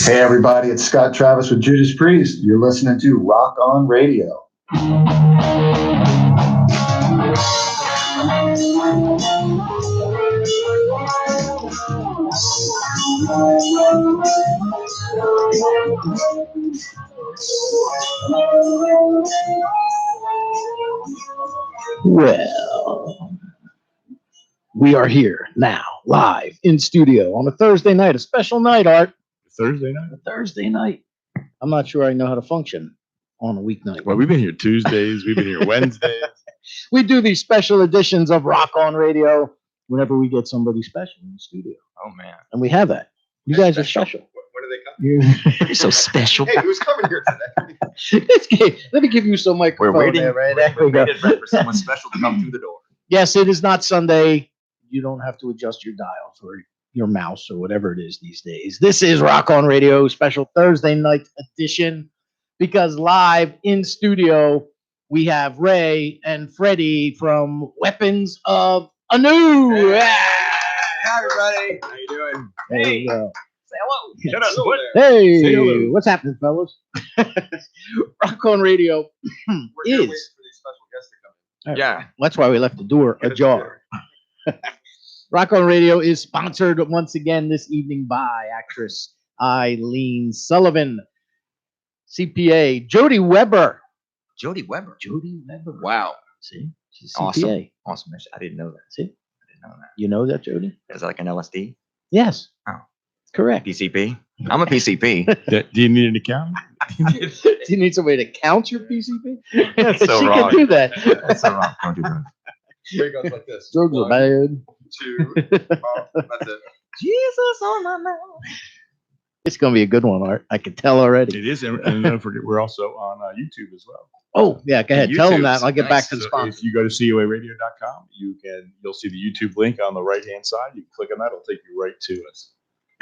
Hey everybody, it's Scott Travis with Judas Priest. You're listening to Rock On Radio. Well, we are here now, live in studio on a Thursday night, a special night, Art. Thursday night? A Thursday night. I'm not sure I know how to function on a weeknight. Well, we've been here Tuesdays, we've been here Wednesdays. We do these special editions of Rock On Radio whenever we get somebody special in the studio. Oh, man. And we have that. You guys are special. When do they come? You're so special. Hey, who's coming here today? Let me give you some microphone. We're waiting, there, right? There we go. for someone special to come through the door. Yes, it is not Sunday. You don't have to adjust your dials or your mouse or whatever it is these days. This is Rock On Radio special Thursday night edition because live in studio we have Ray and Freddie from Weapons of Anu. Hey. Yeah. Hi, everybody. How you doing? There you go. Say hello. Shut up. Hello What? there. Hey, Say hello. what's happening, fellas? Rock On Radio We're here waiting is. for these special guests to come in. Yeah. That's why we left the door Get it ajar. Rock On Radio is sponsored once again this evening by actress Eileen Sullivan, CPA Jody Weber. Jody Weber. Jody Weber. Wow. See, she's Awesome. CPA. Awesome. I didn't know that. See, I didn't know that. you know that, Jody? Is that like an LSD? Yes. Oh. Correct. PCP? I'm a PCP. Do you need an account? Do you need somebody to count your PCP? That's so she wrong. can do that. That's so wrong. Don't do that. Here it goes like this. Drugs are One, bad. 2, oh, that's it. Jesus on my mouth. It's going to be a good one, Art. I can tell already. It is, and don't forget, we're also on YouTube as well. Oh, yeah. Go ahead. Tell them that. YouTube's I'll get nice. back to the So sponsor. if you go to coaradio.com, you'll see the YouTube link on the right hand side. You can click on that; it'll take you right to us.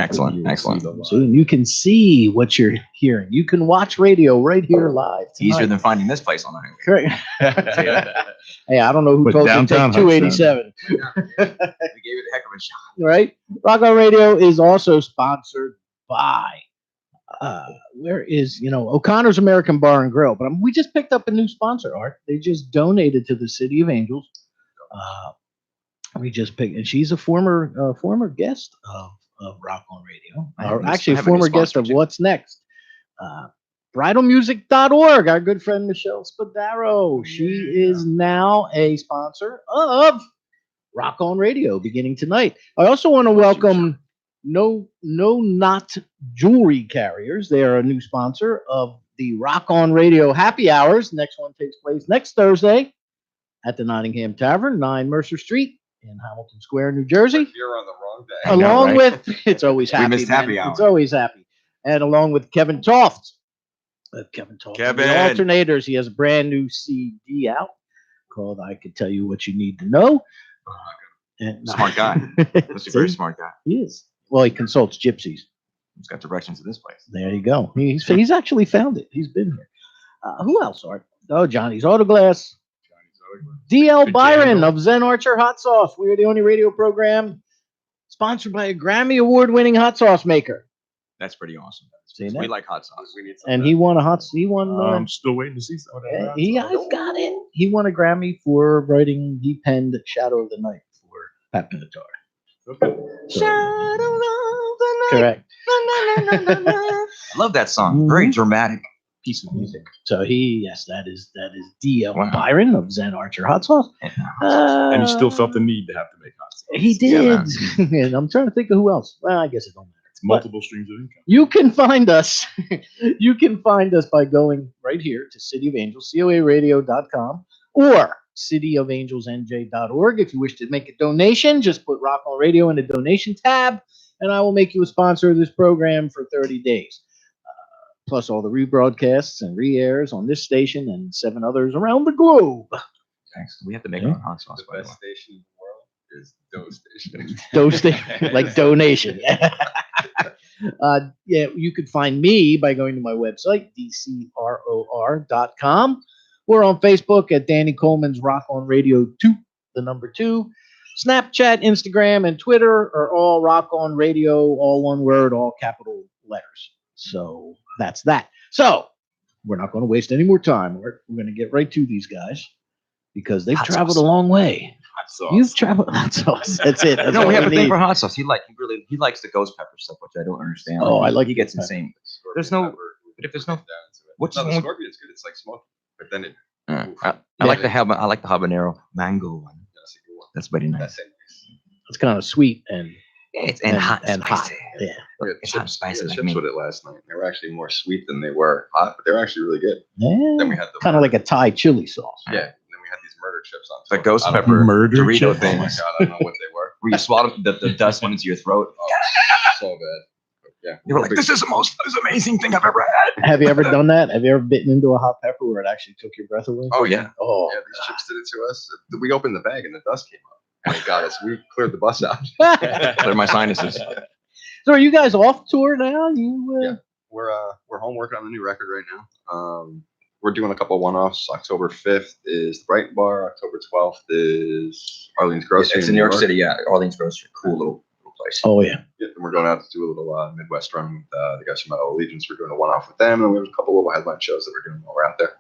Excellent. You'll Excellent. see the live. So you can see what you're hearing. You can watch radio right here live. Easier tonight. than finding this place on the highway. Correct. Hey, I don't know who But told you to downtown take 287, We gave it a heck of a shot. right? Rock On Radio is also sponsored by, where is, O'Connor's American Bar and Grill. But we just picked up a new sponsor, Art. They just donated to the City of Angels. We just picked, and she's a former guest of Rock On Radio. I have Or a new- actually, I a have a new former guest sponsor, of too. What's Next. Bridalmusic.org, our good friend Michelle Spadaro. She is now a sponsor of Rock On Radio beginning tonight. I also want to welcome No Not Jewelry Carriers. They are a new sponsor of the Rock On Radio Happy Hours. Next one takes place next Thursday at the Nottingham Tavern, 9 Mercer Street in Hamilton Square, New Jersey. You're on the wrong day. I know, Along right? with, it's always We happy. missed man. happy hour. It's always happy. And along with Kevin Toft. Kevin Toft. of The Kevin. Alternators. He has a brand new CD out called I Could Tell You What You Need to Know. And, Smart guy. That's a very smart guy. He is. Well, he consults gypsies. He's got directions to this place. There you go. He's actually found it. He's been here. Who else, Art? Oh, Johnny's Autoglass. DL Good Byron candle. of Zen Archer Hot Sauce. We're the only radio program sponsored by a Grammy Award-winning hot sauce maker. That's pretty awesome. See that? We like hot sauce. We need some And of he won a I'm still waiting to see some of that. I've got it. He won a Grammy for writing. He penned "Shadow of the Night" for Pat Benatar. Okay. So, correct. I love that song. Very dramatic piece of music. So that is D.L. Wow. Byron of Zen Archer Hot Sauce. And he still felt the need to have to make hot sauce. He Yeah, did. And I'm trying to think of who else. Well, I guess it don't matter. It's multiple streams of income. You can find us. You can find us by going right here to City of Angels, coaradio.com, or cityofangelsnj.org. If you wish to make a donation, just put Rock On Radio in the donation tab, and I will make you a sponsor of this program for 30 days. Plus all the rebroadcasts and re-airs on this station and 7 others around the globe. Thanks. We have to make our own hot sauce, The by the best way. station in the world is Doe Station. Like donation. Yeah, you could find me by going to my website, dcror.com. We're on Facebook at Danny Coleman's Rock On Radio 2, the number 2. Snapchat, Instagram, and Twitter are all Rock On Radio, all one word, all capital letters. So that's that. So we're not going to waste any more time. We're going to get right to these guys because they've Hot traveled sauce. a long way. Hot sauce. You've traveled. That's it. That's No, all we have a thing need. for hot sauce. He likes the ghost pepper stuff, which I don't understand. Oh, I like he gets ghost insane. Scorpion There's no- pepper, but if there's no- down to it. what's no, the one- scorpion's good. It's like smoky, but then it. I like the habanero mango one. That's a good one. That's very nice. That's it. It's kind of sweet and It's and hot and hot. spicy. Yeah. We had It's hot chips, spicy we had like chips me. with it last night. They were actually more sweet than they were hot, but they were actually really good. Yeah. Then we had the Kind of like a Thai chili sauce. yeah. And then we had these murder chips on The top. ghost I don't pepper know. Murder Dorito chip? Oh my things god, I don't know what they were. where you swallow the dust went into your throat. Oh, so bad. Yeah. You were like, this is the most amazing thing I've ever had. Have you ever done that? Have you ever bitten into a hot pepper where it actually took your breath away? Oh yeah. Oh. Yeah, these chips did it to us. We opened the bag and the dust came up. And it got us. We cleared the bus out. Clear my sinuses. So are you guys off tour now? You Yeah. We're home working on the new record right now. We're doing a couple of one-offs. October 5th is the Brighton Bar. October 12th is Arlene's Grocery. It's in New York City, yeah. Orleans Grocery. Cool little place. Oh yeah. Yeah, and we're going out to do a little Midwest run with the guys from Metal Allegiance. We're doing a one-off with them, and we have a couple little headline shows that we're doing while we're out there.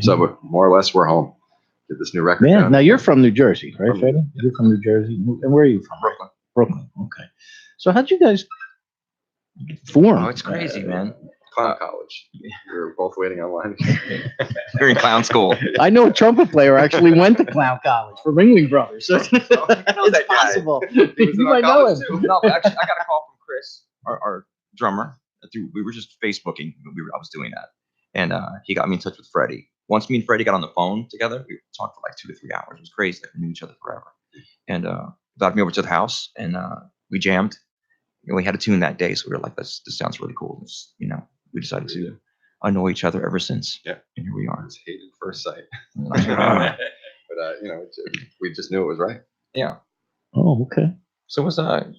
So but more or less, we're home. Get this new record Yeah. done. Now you're from New Jersey, right, From- Freddie? You're from New Jersey. And where are you from? Brooklyn. Brooklyn. Okay. So how'd you guys form? Oh, it's crazy, man. Clown College. We were both waiting online. You're in clown school. I know a trumpet player actually went to Clown College for Ringling Brothers. So it's that guy. possible. He was in You our might know college, him. too. No, but actually, I got a call from Chris, our drummer. We were just Facebooking. I was doing that, and he got me in touch with Freddie. Once me and Freddie got on the phone together, we talked for like 2 to 3 hours. It was crazy. Like we knew each other forever. And got me over to the house, and we jammed. And we had a tune that day, so we were like, "This sounds really cool." We decided to annoy each other ever since. Yeah. And here we are. It's hated first sight. Yeah. But we just knew it was right. Oh, okay. So it was serendipitous.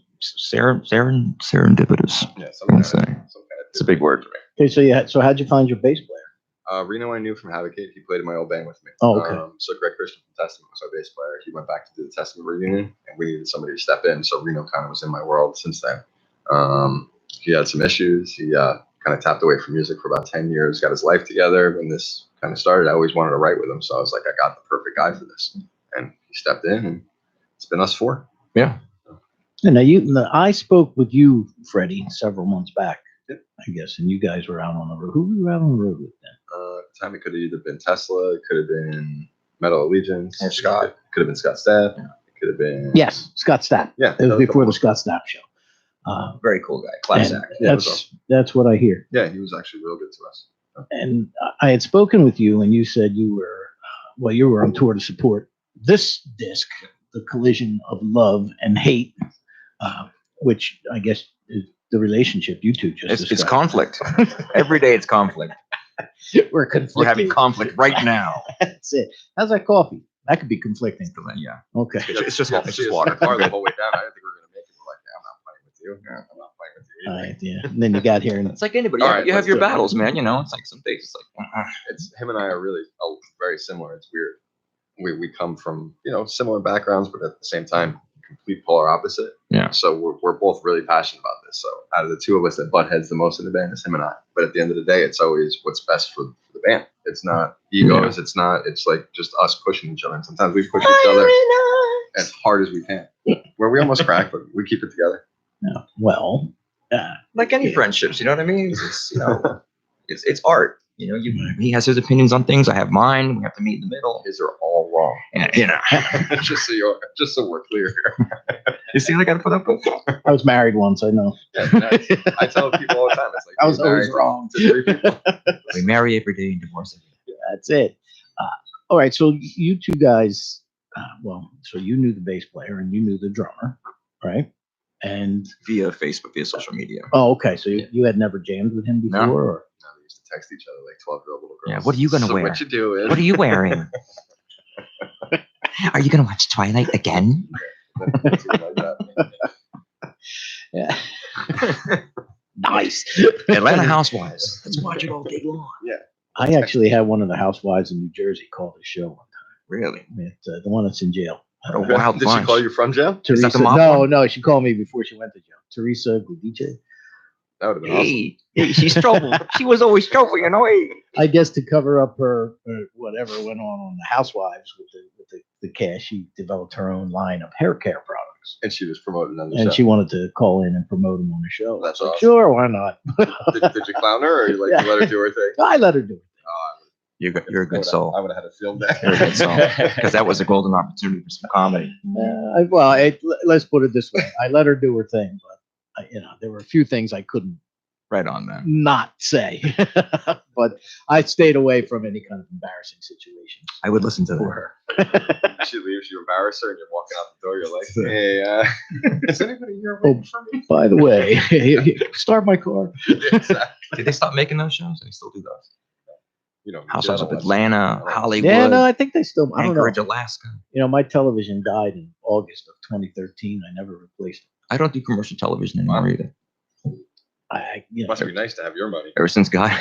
Yeah, I would say. some It's a big word. Okay, so how'd you find your bass player? Reno, I knew from Havocate. He played in my old band with me. Oh, okay. So Greg Christian from Testament was our bass player. He went back to do the Testament reunion, and we needed somebody to step in. So Reno kind of was in my world since then. He had some issues. He kind of tapped away from music for about 10 years, got his life together. When this kind of started, I always wanted to write with him. So I was like, I got the perfect guy for this. And he stepped in, and it's been us 4. Yeah. And now I spoke with you, Freddie, several months back, I guess, and you guys were out on the road. Who were you out on the road with then? At the time, it could have either been Tesla, it could have been Metal Allegiance, Or Scott. It could have been Scott Stapp. It could have been Yes, Scott Stapp. Yeah, It was before the Scott Stapp show. Very cool guy. Class And act. Yeah, it was that's what I hear. Yeah, he was actually real good to us. And I had spoken with you, and you said you were on tour to support this disc, The Collision of Love and Hate, which I guess is the relationship you two just It's described. conflict. Every day it's conflict. We're conflicting. We're having conflict right now. That's it. How's that coffee? That could be conflicting. Yeah. Okay. It's just Yeah, it's see just us water. in the car the whole way down. I didn't think we were gonna make it. We're like, yeah, I'm not playing with you. Yeah, I'm not playing with you. All either. right, yeah. And then you got here and It's like anybody. All right, You have let's your do it. battles, man. It's like some days it's like It's him and I are really very similar. It's weird. We come from similar backgrounds, but at the same time, complete polar opposite. Yeah. So we're both really passionate about this. So out of the two of us that butt heads the most in the band is him and I. But at the end of the day, it's always what's best for the band. It's not egos. It's not. It's like just us pushing each other. And sometimes we push each other as hard as we can. Where we almost crack, but we keep it together. no. Well, like any friendships, you know what I mean? It's art. He has his opinions on things. I have mine. We have to meet in the middle. His are all wrong. And, just so we're clear. you see what I got to put up with? I was married once. I know. Yeah, I tell people all the time. It's like I was being always married wrong. to 3 people. We marry every day and divorce every day. That's it. All right, so you two guys, so you knew the bass player and you knew the drummer, right? And Via Facebook, via social media. oh, okay, so you had never jammed with him before, No. or No, they used to text each other like 12-year-old little girls. Yeah, what are you gonna So wear? What you doing? What are you wearing? Are you gonna watch Twilight again? That's what like that. yeah, nice. Atlanta Housewives. Let's watch it all day long. I actually had one of the housewives in New Jersey call the show one Really? time. The one that's in jail. What a wild Did she bunch. call you from jail? Is that Teresa. the mob No, one? no, she called me before she went to jail. Teresa Gudice. That would have been awesome. Hey, she's trouble. She was always trouble, you know. Hey. I guess to cover up her whatever went on the housewives with the cash, she developed her own line of hair care products, And she was promoted on the and show. she wanted to call in and promote them on the show. That's I was like, awesome. sure, why not? Did you clown her, or you like Yeah. let her do her thing? I let her do it. You're a good soul. I would have had a field day. You're a good soul. Because that was a golden opportunity for some comedy. Let's put it this way: I let her do her thing, but there were a few things I couldn't Right on, man. not say. But I stayed away from any kind of embarrassing situations I would listen to for that. her. She leaves, you embarrass her, and you're walking out the door. You're like, "Hey, is anybody here Oh, waiting for me?" by the way, start my car. Exactly. Did they stop making those shows? They still do those. You know, Housewives of Janet Atlanta, West. Hollywood, Yeah, no, I think they still. I don't know. Anchorage, Alaska. My television died in August of 2013. I never replaced it. I don't do commercial television anymore Wow. either. Must be nice to have your money. Ever since God.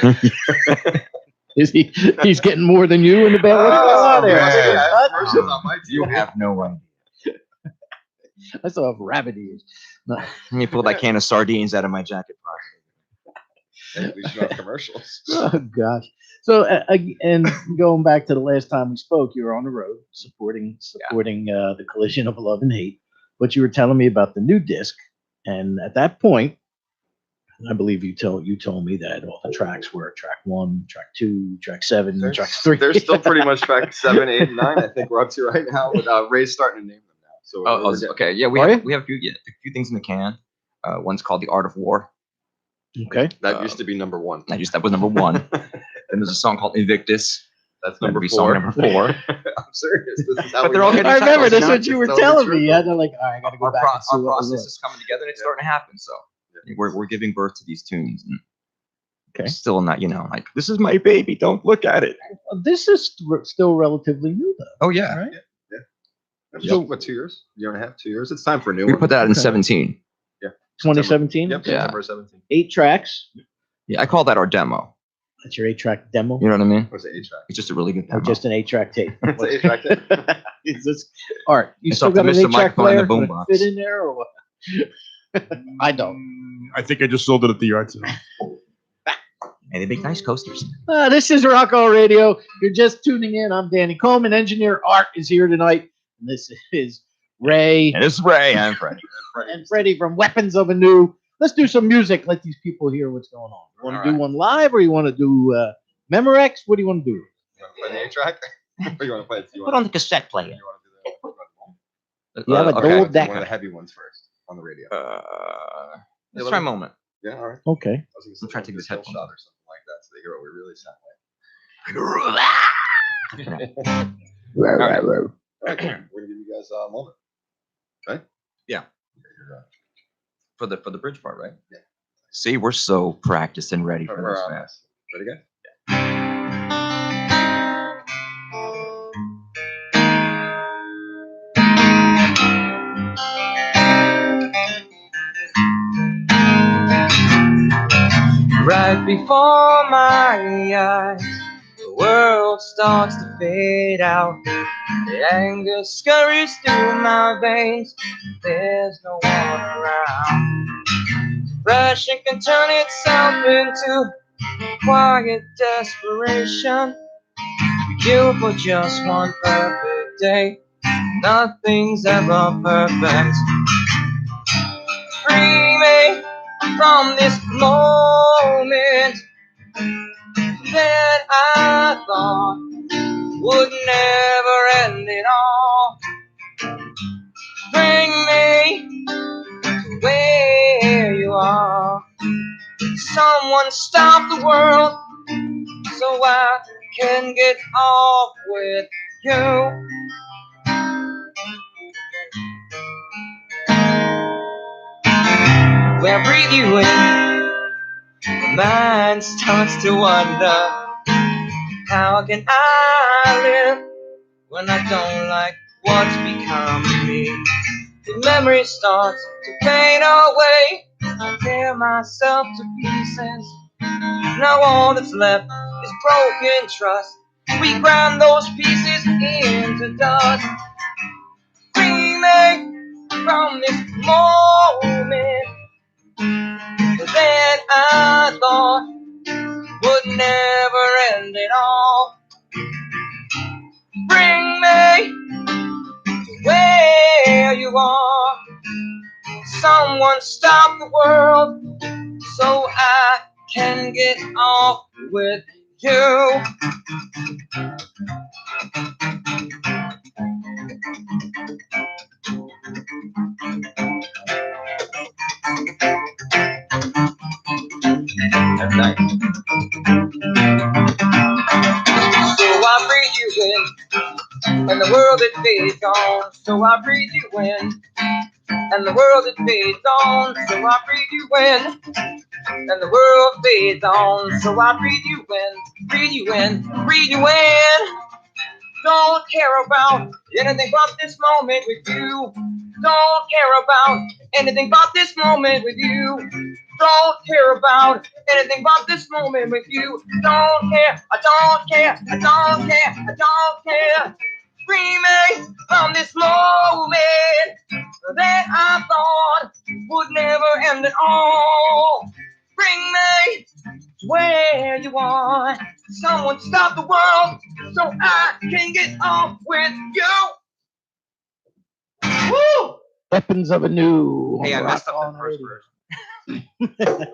Is he's getting more than you in the bed? What's going on there? man. What? I have commercials on my You TV. have no idea. I still have rabbit ears. No. Let me pull that can of sardines out of my jacket pocket. Hey, at least you don't have commercials. Oh gosh. So and going back to the last time we spoke, you were on the road supporting the collision of love and hate. But you were telling me about the new disc, and at that point, I believe you told me that all the tracks were track 1, track 2, track 7, They're- track 3. They're still pretty much track 7, 8, and 9. I think we're up to right now. But Ray's starting to name them now. So Oh, we're getting- okay. Yeah, we Are have, you? we have a few things in the can. One's called The Art of War. Okay. that used to be number 1. That was number 1. Then there's a song called Invictus. That's That'd number be 4. song number 4. I'm serious. This is how But we they're all know. getting I remember titles this now. what you were Totally telling true. me. I had to all right, I got to go Our, back and see our what was process is coming together and it's starting to happen. So Yeah. we're giving birth to these tunes. And Okay. Still not, like, this is my baby. Don't look at it. This is still relatively new, though. Oh, yeah. Right? So, what, 2 years? Year and a half, 2 years? It's time for a new We one. put that in Okay. 17. 2017. Yep, Yeah. September 17th. 8 tracks. Yeah, I call that our demo. That's your 8-track demo. You know what I mean? What's it, 8-track? It's just a really good Or demo. just an 8-track tape. It's an 8-track tape. Is this Art? You It's still off the got an Mr. 8-track Microphone in player? the Would it boombox. fit in there or what? I don't. I think I just sold it at the yard sale. And they make nice coasters. This is Rocko Radio. You're just tuning in. I'm Danny Coleman. Engineer Art is here tonight. And this is Ray And it's Ray. I'm Freddie. and Freddie from Weapons of Anew. Let's do some music. Let these people hear what's going on. You want to All do right. one live or you want to do Memorex? What do you want to do? You want to play the 8-track? Or you want to play it? Put on the cassette player. You want to do You have a okay. Dole one Decker. of the heavy ones first on the radio. Let's let try a me- moment. Yeah, all right. Okay. I was gonna say, I'm trying to take do this a kill headphone shot or something like that, so they hear what we really sound like. Okay, we're gonna give you guys a moment. Okay. Yeah. You're, For the bridge part, right? Yeah. See, we're so practiced and ready for we're, this, man. ready, guys? Right before my eyes, the world starts to fade out. The anger scurries through my veins. There's no one around. Passion can turn itself into quiet desperation. We kill for just one perfect day. Nothing's ever perfect. Free me from this moment that I thought would never end at all. Bring me to where you are. Someone stop the world so I can get off with you. When I breathe you in, my mind starts to wonder, how can I live when I don't like what's become of me? The memory starts to fade away. I tear myself to pieces. Now all that's left is broken trust. We grind those pieces into dust. Free me from this moment that I thought would never end at all. Bring me to where you are. Someone stop the world so I can get off with you. At night. So I breathe you in, and the world it fades on. So I breathe you in, and the world it fades on. So I breathe you in, and the world fades on. So I breathe you in, breathe you in, breathe you in. Don't care about anything but this moment with you. Don't care about anything but this moment with you. Don't care about anything but this moment with you. Don't care, I don't care, I don't care, I don't care. Free me from this moment that I thought would never end at all. Bring me to where you are. Someone stop the world so I can get off with you. Woo! Weapons of a New. Hey, I Rock messed up on the first Radio. verse.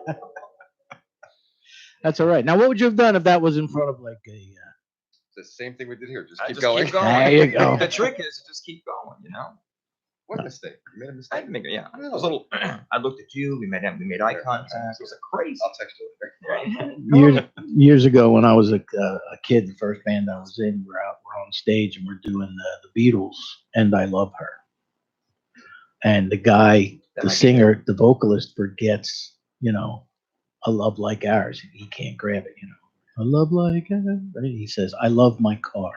That's all right. Now, what would you have done if that was in front of like a? The same thing we did here. Just I keep just going. keep going. There you go. The trick is to just keep going, you know? What mistake? You made a I mistake. didn't make it, yeah. It was a little, I looked at you, we made eye contact. It was a crazy. I'll text you later. Years ago, when I was a kid, the first band I was in, we're on stage and we're doing the Beatles, and I Love Her. And the guy, That the might be singer, the vocalist forgets, a love like ours. He can't grab it, A love like ours. Right? He says, I love my car.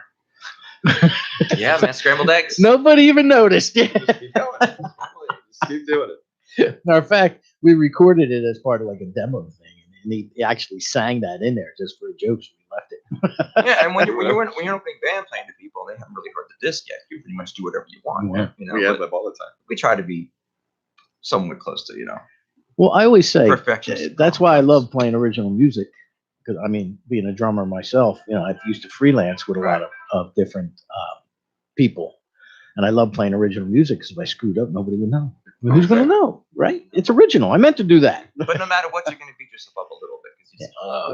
Yeah, man, scrambled eggs. Nobody even noticed. Just keep going. Just keep doing it. Matter of fact, we recorded it as part of like a demo thing, and he actually sang that in there just for jokes. We left it. Yeah, and when you're an opening band playing to people, they haven't really heard the disc yet. You pretty much do whatever you want. Yeah. You know, We have but them all the time. we try to be somewhat close to, Well, I always say perfection. that's why I love playing original music, because being a drummer myself, I used to freelance with a lot of different people, and I love playing original music because if I screwed up, nobody would know. I mean, who's going to know, right? It's original. I meant to do that. But no matter what, you're going to beat yourself up a little bit because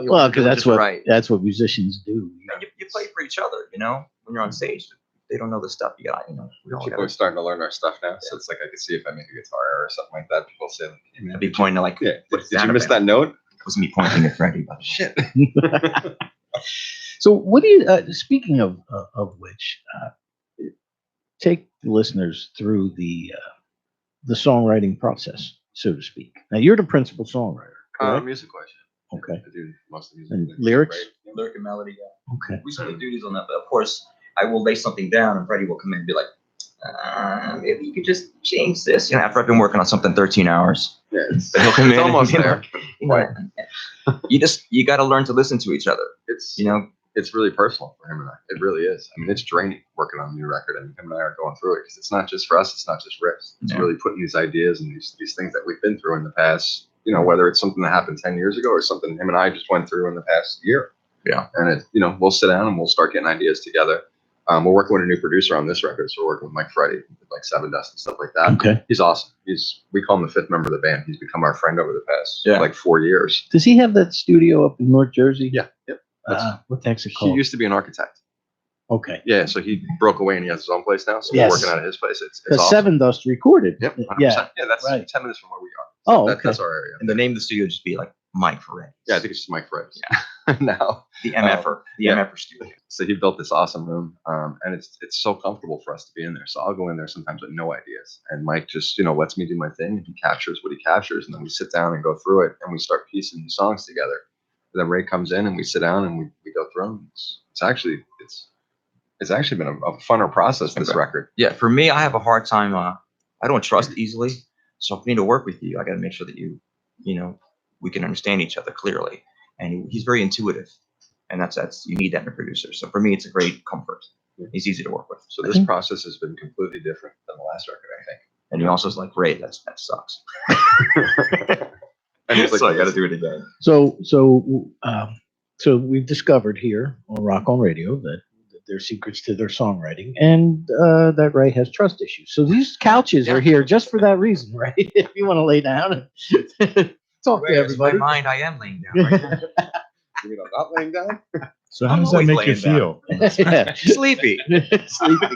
Well, because right. that's what musicians do. And you play for each other, when you're on stage. They don't know the stuff you got, we all People gotta are starting to learn our stuff now, so it's like I can see if I make a guitar or something like that. People say, like, "Hey, man, be pointing to like, yeah, what's did you miss that note?" It was me pointing at Freddie. But Shit. So, what do you? Speaking of which, take the listeners through the songwriting process, so to speak. Now, you're the principal songwriter, correct? Music question. Okay. I do most of the music. And lyrics? Right? lyric and melody, yeah. Okay. We split duties on that, but of course, I will lay something down, and Freddie will come in and be like, maybe you could just change this. After I've been working on something 13 hours, Yeah, but he'll come in it's and almost be there. like, you got to learn to listen to each other. It's You know, it's really personal for him and I. It really is. I mean, it's draining working on a new record, and him and I are going through it because it's not just for us. It's not just riffs. It's Yeah. really putting these ideas and these things that we've been through in the past. Whether it's something that happened 10 years ago or something him and I just went through in the past year. Yeah. And we'll sit down and we'll start getting ideas together. We're working with a new producer on this record, so we're working with Mike Freddie, like Seven Dust and stuff like that. Okay. He's awesome. We call him the fifth member of the band. He's become our friend over the past Yeah. 4 years. Does he have that studio up in North Jersey? Yeah. Yep. What the heck's it He called? used to be an architect. Okay. Yeah, so he broke away and he has his own place now. So Yes. we're working out of his place. It's Because awesome. Seven Dust recorded. Yep. 100%. Yeah. Yeah, that's right. 10 minutes from where we are. Oh, That- okay. That's our area. and the name of the studio would just be like Mike Ferretti. Yeah, I think it's just Mike Fred. Yeah. Now, The MFer, the yeah. MFer studio. so he built this awesome room, and it's so comfortable for us to be in there. So I'll go in there sometimes with no ideas, and Mike just lets me do my thing, and he captures what he captures, and then we sit down and go through it, and we start piecing the songs together. And then Ray comes in, and we sit down and we go through them. It's actually been a funner process, this Okay. record. Yeah, for me, I have a hard time. I don't trust easily, so for me to work with you, I got to make sure that we can understand each other clearly. And he's very intuitive, and that's you need that in a producer. So for me, it's a great comfort. He's easy to work with. So this process has been completely different than the last record, I think. And he also is like, Ray, that sucks. And he's like, So I got to do it again. So we've discovered here on Rock on Radio that there's secrets to their songwriting, and that Ray has trust issues. So these couches are here just for that reason, right? If you want to lay down and talk to Whereas in my everybody. mind, I am laying down right now. Not laying down. So how I'm does that always make you laying down. feel? Yeah. Sleepy. Sleeping.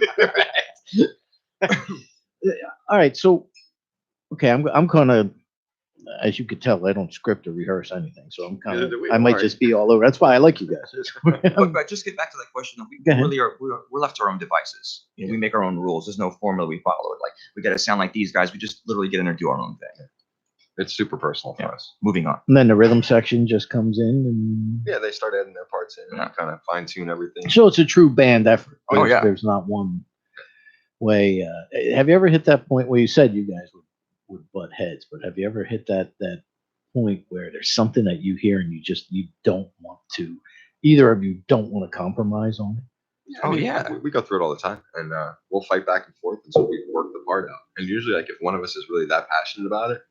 All right, so okay, I'm kind of, as you could tell, I don't script or rehearse anything, so I'm kind Neither of, do we. I might Alright. just be all over. That's why I like you guys. But just get back to that question. We Go ahead. really are. We're left to our own devices. We make our own rules. There's no formula we follow. Like we got to sound like these guys. We just literally get in there and do our own thing. It's super personal for Yeah. us. Moving on. And then the rhythm section just comes in, and Yeah, they start adding their parts in and kind of fine tune everything. so it's a true band effort. Oh, There's- yeah. There's not one way. Have you ever hit that point where you said you guys would butt heads, but have you ever hit that point where there's something that you hear and you don't want to, either of you don't want to compromise on it? I Oh, mean, yeah. we go through it all the time, and we'll fight back and forth until we work the part out. And usually, like if one of us is really that passionate about it,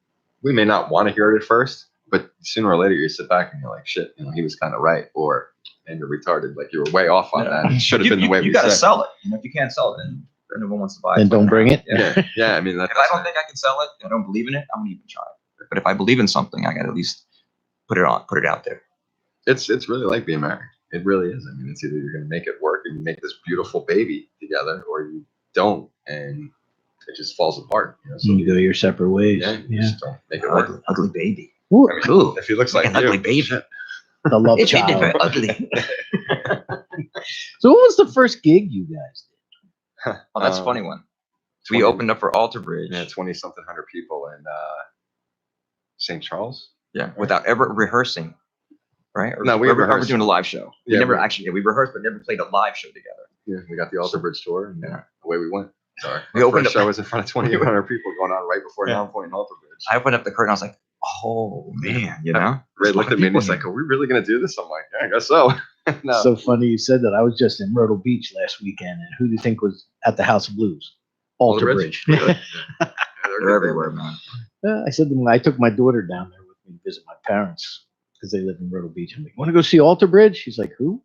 we may not want to hear it at first, but sooner or later you sit back and you're like, shit, he was kind of right, or and you're retarded, like you were way off on Yeah. that. It should have been the way you we got to said. sell it. If you can't sell it, then no one wants to buy it. And don't bring it. Yeah. Yeah, I mean If I don't think I can sell it, I don't believe in it, I'm gonna even try it. But if I believe in something, I got to at least put it out there. it's really like being married. It really is. I mean, it's either you're going to make it work and you make this beautiful baby together, or you don't, and it just falls apart. So You go your separate ways. yeah, you Yeah. just don't make it work. Ugly baby. Ooh, I mean, Ooh, if he looks like an ugly you, baby. shit. the love It's child. ugly. So what was the first gig you guys did? Oh, that's a funny one. So we 20 opened up for Alter Bridge. Yeah, 20-something hundred people in St. Charles. Yeah, without ever rehearsing, right? Or No, we ever rehearsed. doing a live show. We Yeah, never we- actually. Yeah, we rehearsed, but never played a live show together. Yeah, we got the Alter Bridge tour, and Yeah. away we went. Sorry, We our opened first up- show was in front of 2,800 people going on right before Yeah. Non Point and Alter Bridge. I opened up the curtain. I was like, oh man, Ray There's a lot looked of at me and people he's like, here. "Are we really going to do this?" I'm like, "Yeah, I guess so." No, So funny you said that. I was just in Myrtle Beach last weekend, and who do you think was at the House of Blues? Alter Bridge. Yeah, They're everywhere, man. I said to them, I took my daughter down there with me to visit my parents because they live in Myrtle Beach. I'm like, want to go see Alter Bridge? She's like, who?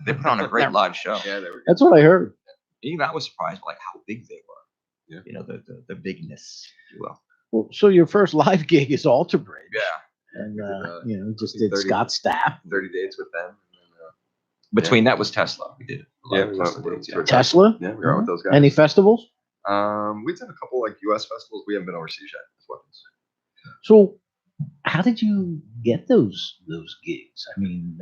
They put on a great live show. Yeah, there we go. That's what I heard. Even I was surprised by like how big they were. Yeah. The bigness, if you will. Well, so your first live gig is Alter Bridge. Yeah. And, We did, just did 30 Scott Stapp. 30 dates with them. And Between that was Tesla. We did. a lot Yeah, of we Tesla went dates, to yeah. a Tesla? yeah, we were out with those guys. Any festivals? We did a couple like U.S. festivals. We haven't been overseas yet. As weapons. So how did you get those gigs? I mean,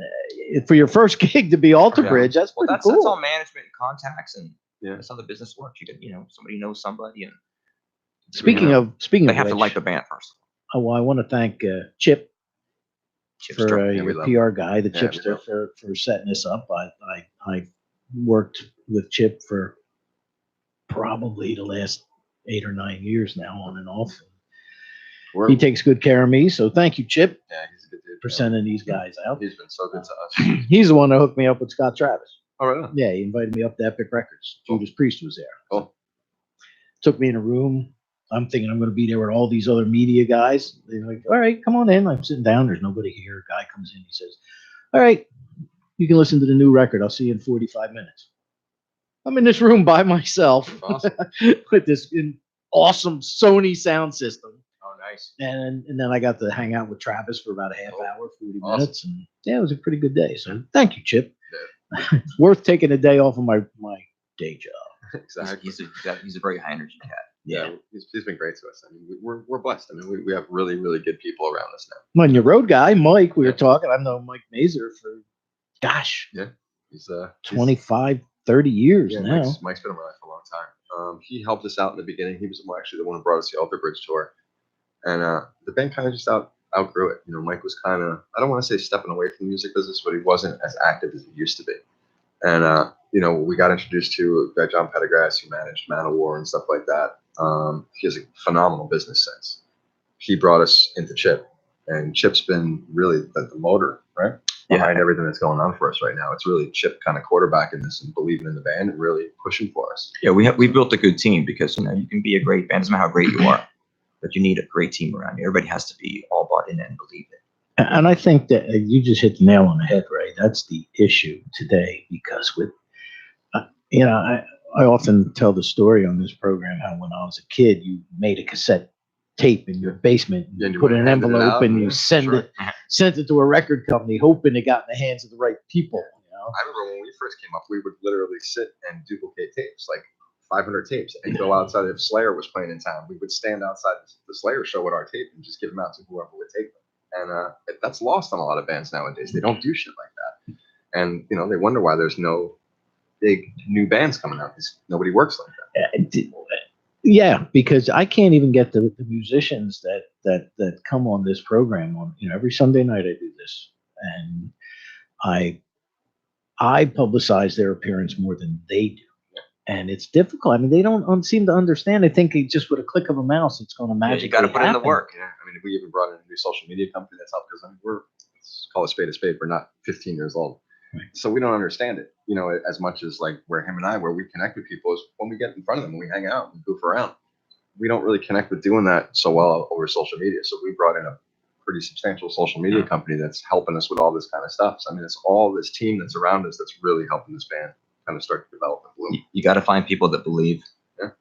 for your first gig to be Alter Yeah. Bridge, that's Well, pretty that's all cool. management and contacts, and Yeah. that's how the business works. You get, somebody knows somebody, and Speaking of they have to which, like the band first. well, I want to thank Chip Chipster. for Yeah, we your love PR guy, the Yeah, we Chipster, love for setting this up. I worked with Chip for probably the last 8 or 9 years now, on and off. We're, He takes good care of me, so thank you, Chip, yeah, he's a good dude. for sending these guys out. He's been so good to us. He's the one that hooked me up with Scott Travis. Oh, really? Yeah, he invited me up to Epic Records. Cool. Judas Priest was there. Cool. Took me in a room. I'm thinking I'm going to be there with all these other media guys. They're like, all right, come on in. I'm sitting down. There's nobody here. A guy comes in. He says, all right, you can listen to the new record. I'll see you in 45 minutes. I'm in this room by myself Awesome. with this awesome Sony sound system. Oh, nice. And then I got to hang out with Travis for about a half hour, 40 Awesome. minutes. And yeah, it was a pretty good day. So thank you, Chip. It's worth taking a day off of my day job. Exactly. He's a very high energy cat. Yeah. he's been great to us. I mean, we're blessed. I mean, we have really, really good people around us now. When your road guy, Mike, we were Yeah. talking, I've known Mike Mazer for, gosh, He's 25, 30 years Yeah, now. Mike's been in my life for a long time. He helped us out in the beginning. He was actually the one who brought us the Alter Bridge tour, and the band kind of just outgrew it. You know, Mike was kind of, I don't want to say stepping away from the music business, but he wasn't as active as he used to be. And you know, we got introduced to a guy, John Pendergrass, who managed Man of War and stuff like that. He has a phenomenal business sense. He brought us into Chip, and Chip's been really the motor, right? Behind everything that's going on for us right now. It's really Chip kind of quarterbacking this and believing in the band and really pushing for us. Yeah, we built a good team because you can be a great band, doesn't matter how great you are, but you need a great team around you. Everybody has to be all bought in and believe it. And I think that you just hit the nail on the head, Ray. That's the issue today because with, I often tell the story on this program how when I was a kid, you made a cassette tape in your basement, Yeah, and you put it in an handed it envelope, out, and you sure. sent it to a record company, hoping it got in the hands of the right people. You know? I remember when we first came up, we would literally sit and duplicate tapes, like 500 tapes, and go outside. If Slayer was playing in town, we would stand outside the Slayer show with our tape and just give them out to whoever would take them. And that's lost on a lot of bands nowadays. They don't do shit like that. And, you know, they wonder why there's no big new bands coming out because nobody works like that. Yeah, because I can't even get the musicians that come on this program on, every Sunday night I do this, and I publicize their appearance more than they do. And it's difficult. I mean, they don't seem to understand. They think just with a click of a mouse, it's going to magically you got to put in the happen. work. Yeah, I mean, we even brought in a new social media company that's helped because let's call a spade. We're not 15 years old. Right. So we don't understand it, as much as like where him and I, where we connect with people is when we get in front of them and we hang out and goof around. We don't really connect with doing that so well over social media. So we brought in a pretty substantial social media company that's helping us with all this kind of stuff. So, I mean, it's all this team that's around us that's really helping this band kind of start to develop and bloom. You got to find people that believe,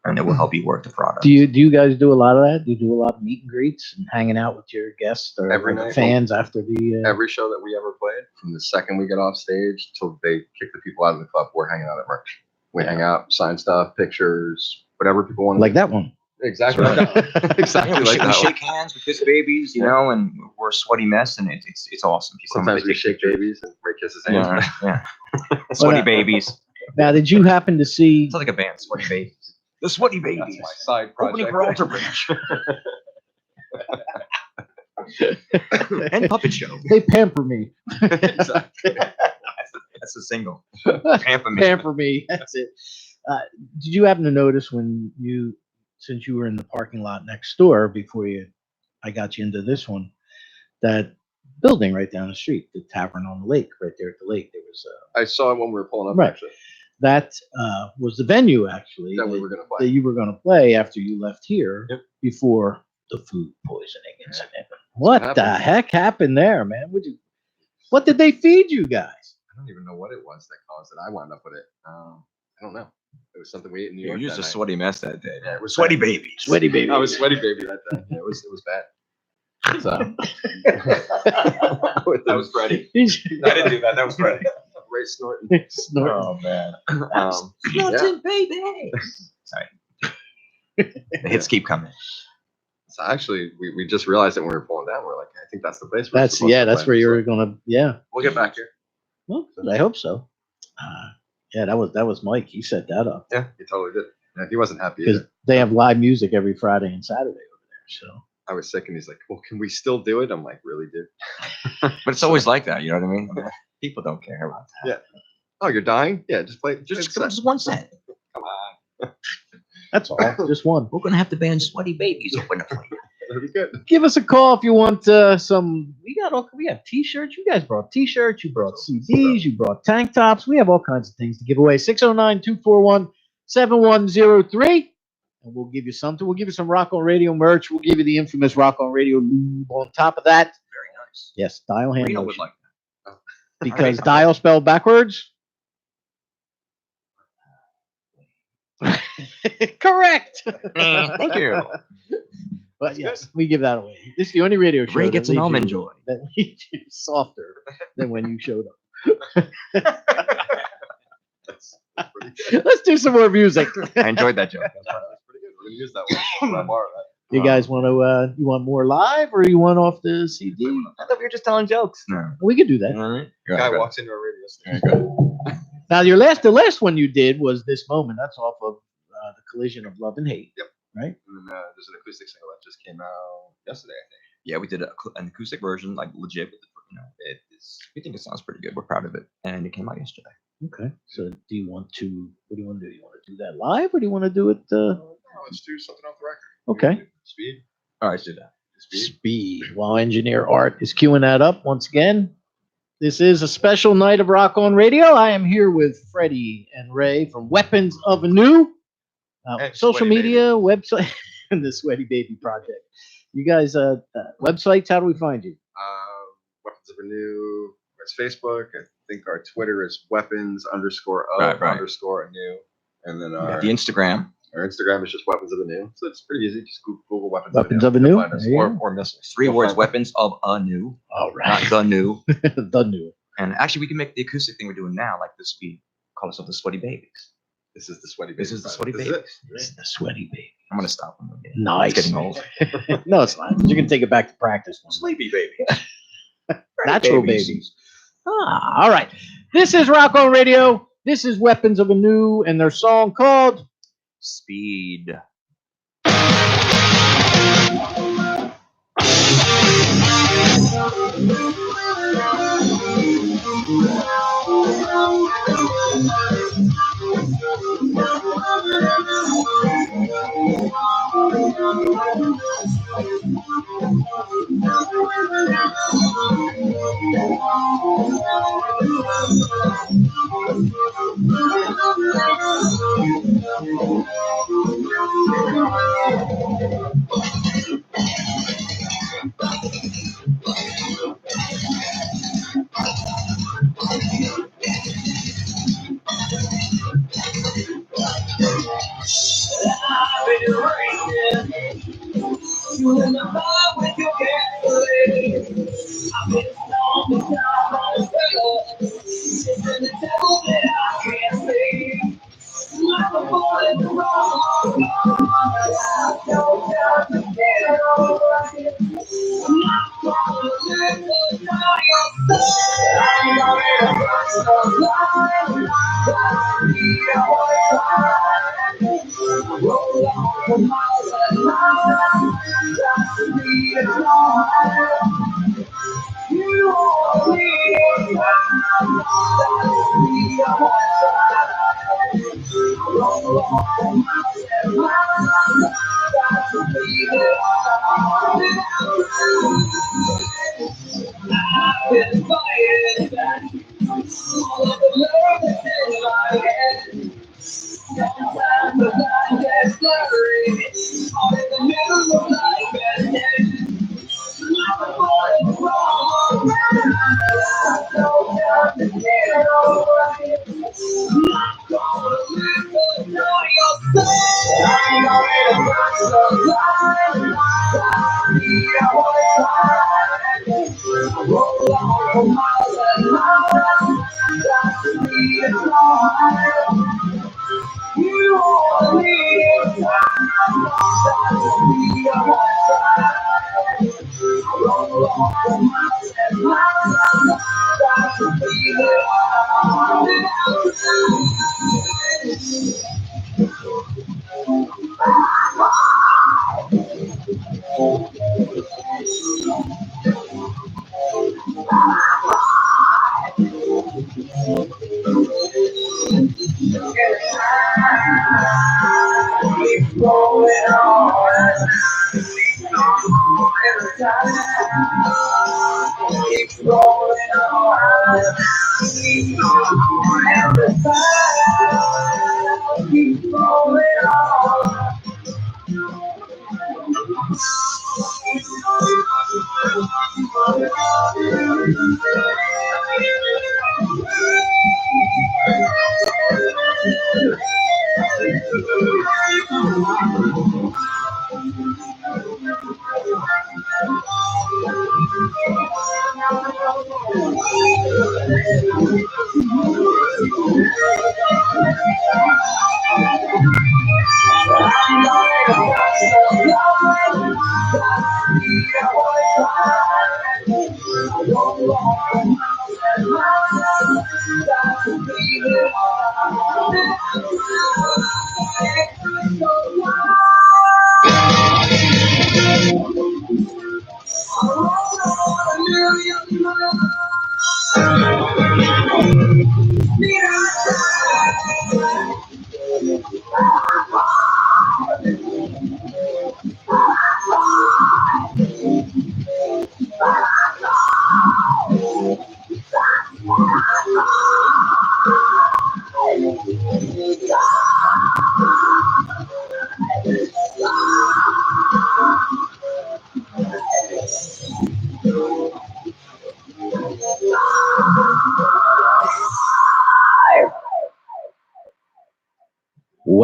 and it will help you work the product. Do you guys do a lot of that? Do you do a lot of meet and greets and hanging out with your guests or Every the night. fans after the? Every show that we ever played, from the second we get off stage till they kick the people out of the club, we're hanging out at merch. We hang out, sign stuff, pictures, whatever people want. Like that one. Exactly. Right. Like that. Exactly we like shake, we that. shake hands, we kiss babies, and we're a sweaty mess, and it's awesome. Sometimes we shake babies and Ray kisses hands. Yeah. Sweaty babies. Now, did you happen to see? It's like a band, Sweaty Babies. The Sweaty That's Babies. my side Opening project. for Alter Bridge. And Puppet Show. They pamper me. Exactly. That's a single. Pamper me. Pamper me. That's it. Did you happen to notice since you were in the parking lot next door before I got you into this one, that building right down the street, the Tavern on the Lake, right there at the lake, there was I saw it when we were pulling up. Right. Actually, that was the venue actually that we were gonna that play. you were going to play after you left here Yep. before the food poisoning incident. What What the happened? heck happened there, man? What did they feed you guys? I don't even know what it was that caused it. I wound up with it. I don't know. It was something we ate in New You York. used that a night. sweaty mess that day. Yeah, it was Sweaty bad. Babies. Sweaty baby. I was sweaty baby that day. Yeah, it was bad. So That was Freddie. I didn't do that. That was Freddie. Ray snorting. Snorting. Oh man. Yeah. Baby. Sorry. The hits keep coming. So actually, we just realized that when we were pulling down, we're like, I think that's the place. we're supposed to That's play. where you So were gonna. Yeah. We'll get back here. Well, I hope so. Yeah, that was Mike. He set that up Yeah, he totally did. Yeah, he wasn't happy because either. they have live music every Friday and Saturday over there. So I was sick, and he's like, "Well, can we still do it?" I'm like, "Really, dude?" But it's always like that, you know what I mean? People don't care about that. Yeah. Oh, you're dying? Yeah, just play. Just one set. come on. that's all. Just one. We're gonna have the band Sweaty Babies open up for you. That'll be good. Give us a call if you want some. We have T-shirts. You guys brought T-shirts. You brought CDs. You brought tank tops. We have all kinds of things to give away. 609-241-7103. And we'll give you something. We'll give you some Rock on Radio merch. We'll give you the infamous Rock on Radio lube on top of that. Very nice. Yes, dial hand Reno would motion. like that. Because dial spelled backwards. Correct. Thank you. But yes, we give that away. This is the only radio show Ray that gets an leaves almond you- joy. that leaves you softer than when you showed up. Let's do some more music. I enjoyed that joke. That's pretty good. We're gonna use that one. I borrow that. You guys want to? You want more live, or you want off the CD? I thought we were just telling jokes. No. We could do that. All right. Go Guy ahead, walks into a radio station. go ahead. Now, the last one you did was This Moment. That's off of The Collision of Love and Hate. Yep. Right. And then there's an acoustic single that just came out yesterday, I think. Yeah, we did an acoustic version, like legit. You know, it is. We think it sounds pretty good. We're proud of it, and it came out yesterday. Okay. So, do you want to? What do you want to do? You want to do that live, or do you want to do it? Oh, let's do something off the record. Okay. Speed. All right, let's do that. Speed. While engineer Art is queuing that up once again. This is a special night of Rock On Radio. I am here with Freddie and Ray from Weapons of Anew, Hey, social Sweaty media, website, and the Sweaty Baby Project. You guys, websites, how do we find you? Weapons of Anew. It's Facebook. I think our Twitter is weapons_of_anew. And then The Instagram. our Instagram is just Weapons of Anew. So it's pretty easy. Just Google Weapons Weapons of of Anew. Anew? You'll find us. There you Or missiles. 3 You'll words. find us. Weapons of Anew, All not right. the new. The new. And actually, we can make the acoustic thing we're doing now, like the speed. Call ourselves the Sweaty Babies. This is the Sweaty Baby. This is the Project. Sweaty This is Baby. it. This is the Sweaty Baby. I'm gonna stop them. Nice. It's getting old. No, it's not. You can take it back to practice. Sleepy baby. Natural babies. babies. All right. This is Rock On Radio. This is Weapons of Anew and their song called Speed.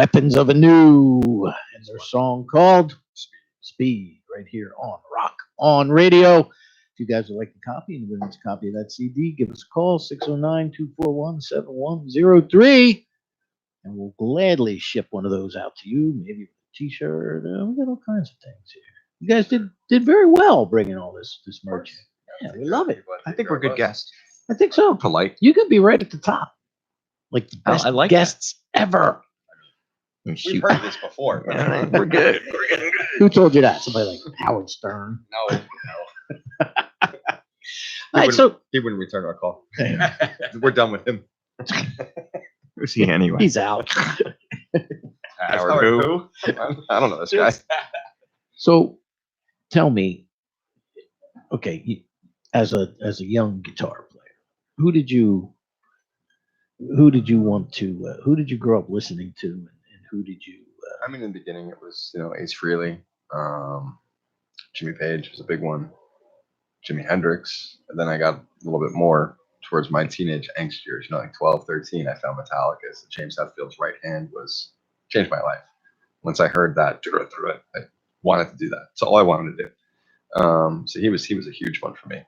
Weapons of Anew and their song called Speed right here on Rock On Radio. If you guys would like a copy and would like a copy of that CD, give us a call 609-241-7103 and we'll gladly ship one of those out to you. Maybe a t-shirt. We got all kinds of things here. You guys did very well bringing all this merch. Yeah, we love it. I think we're good guests. I think so. Polite. You could be right at the top, like the best I like that. guests ever. We've heard this before. Yeah, we're good. We're getting good. Who told you that? Somebody like Howard Stern. No. All right, so He wouldn't return our call. We're done with him. Who's he anyway? he's out. Howard who? I don't know this guy. So tell me, okay, as a young guitar player, who did you want to? Who did you grow up listening to, and who did you? I mean, in the beginning, it was, Ace Frehley. Jimmy Page was a big one. Jimi Hendrix. And then I got a little bit more towards my teenage angst years, like 12, 13. I found Metallica. So James Hetfield's Right Hand changed my life. Once I heard that, I wanted to do that. That's all I wanted to do. So he was a huge one for me.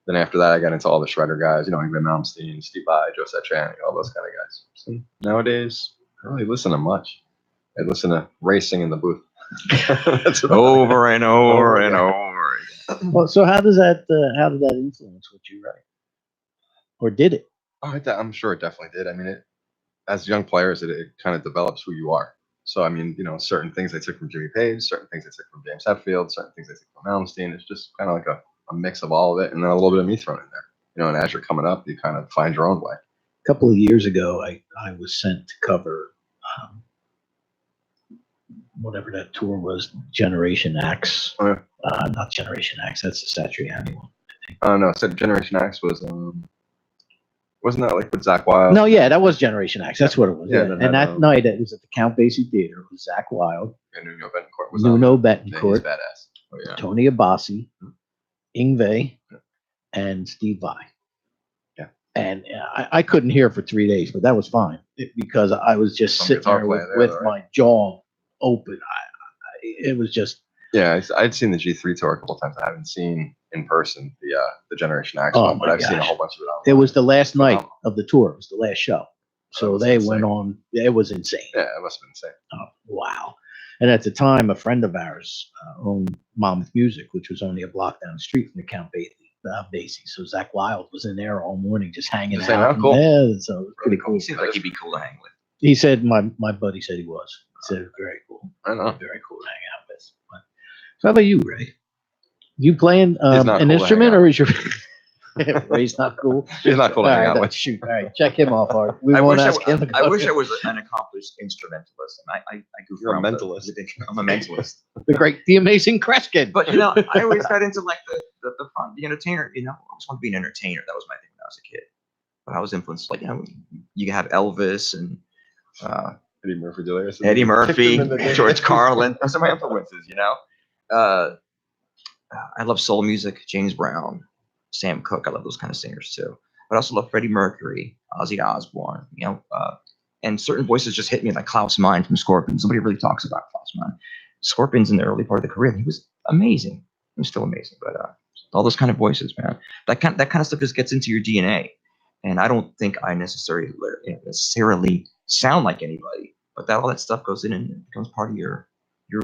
Then after that, I got into all the shredder guys, Ingrid Malmsteen, Steve Vai, Joe Satriani, all those kind of guys. So nowadays, I don't really listen to much. I listen to racing in the booth. That's about it. Over and over and over again. Well, so how did that influence what you write, or did it? Oh, I'm sure it definitely did. I mean, as young players, it kind of develops who you are. So, I mean, certain things I took from Jimmy Page, certain things I took from James Hetfield, certain things I took from Malmsteen. It's just kind of like a mix of all of it, and then a little bit of me thrown in there. And as you're coming up, you kind of find your own way. A couple of years ago, I was sent to cover whatever that tour was, Generation X. Oh, Not Generation X. That's the Satriani one. I don't know. So Generation X was, wasn't that like with Zach Wild? No, yeah, that was Generation X. That's what it was. Yeah, Yeah. then And that, that night, it was at the Count Basie Theater. It was Zach Wild, And Nuno Betancourt was Nuno on. Yeah, he's Betancourt, badass. Oh, yeah. Tony Abbasi, Mhm. Yngwie, and Steve Vai. Yeah. And I couldn't hear for 3 days, but that was fine because I was just Some sitting guitar there player there, with though, my jaw open. It was just, Yeah, I'd seen the G3 tour a couple times. I haven't seen in person the Generation X Oh one, but my I've seen a gosh. whole bunch of it. it online. was the last night Phenomenal. of the tour. It was the last show. So was they insane. went on. It was insane. Yeah, it must have been insane. Oh, wow. And at the time, a friend of ours owned Monmouth Music, which was only a block down the street from the Count Basie. So Zach Wild was in there all morning just hanging Just out. hanging out, cool. Yeah, so it was pretty cool. He seems like he'd be cool to hang with. He said, my buddy said he was. He said, very cool. I know. Very cool to hang out with. But, so how about you, Ray? You playing He's not an cool to instrument hang out or is your... Ray's not cool? He's not cool to All hang right, out then, with. shoot. All right, check him off, Art. We I won't wish ask him. to I go. wish I was an accomplished instrumentalist. And I goof You're a around with it. mentalist. I'm a mentalist. The amazing Kreskin. But I always got into like the fun, the entertainer. I always wanted to be an entertainer. That was my thing when I was a kid. But I was influenced, like you have Elvis and Eddie Murphy delirious. Eddie Murphy, Kicked him in the- George Carlin. Those are my influences. I love soul music. James Brown, Sam Cooke. I love those kind of singers too. But I also love Freddie Mercury, Ozzy Osbourne. And certain voices just hit me, like Klaus Meine from Scorpions. Nobody really talks about Klaus Meine. Scorpions in the early part of the career, he was amazing. He was still amazing. But all those kind of voices, man, that kind of stuff just gets into your DNA. And I don't think I necessarily sound like anybody, but all that stuff goes in and it becomes part of your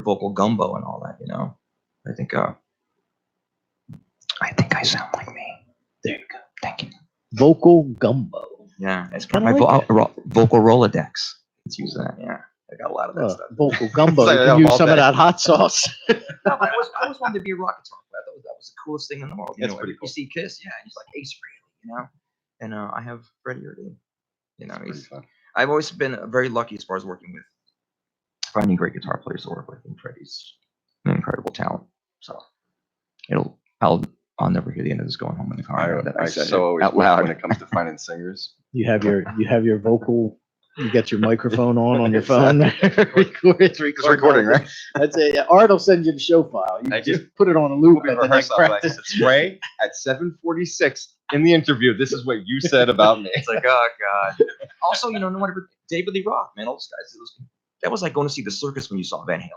vocal gumbo and all that. I think I sound like me. There you go. Thank you. Vocal gumbo. Yeah, it's kind of Kinda my like vocal Rolodex. Let's use that. Yeah, I got a lot of that stuff. Vocal gumbo. It's like You that can use all some of day. that hot sauce. No, but I always wanted to be a rock guitar player. I thought that was the coolest thing in the world. That's pretty You cool. see Kiss, yeah, he's like Ace Frehley, and I have Freddie Mercury. Pretty fun. I've always been very lucky as far as working with finding great guitar players to work with, and Freddie's an incredible talent. So I'll never hear the end of this going home in the car. I know that I said so it always out wish loud. when it comes to finding singers. You have your vocal. You got your microphone on your phone. It's recording, right? That's it. Yeah, Art will send you the show file. You Thank just put it on a loop We'll be and then rehearsing. practice. It's Ray at 7:46 in the interview. This is what you said about me. It's like, oh god. Also, no wonder David Lee Roth, man, all those guys, that was like going to see the circus when you saw Van Halen.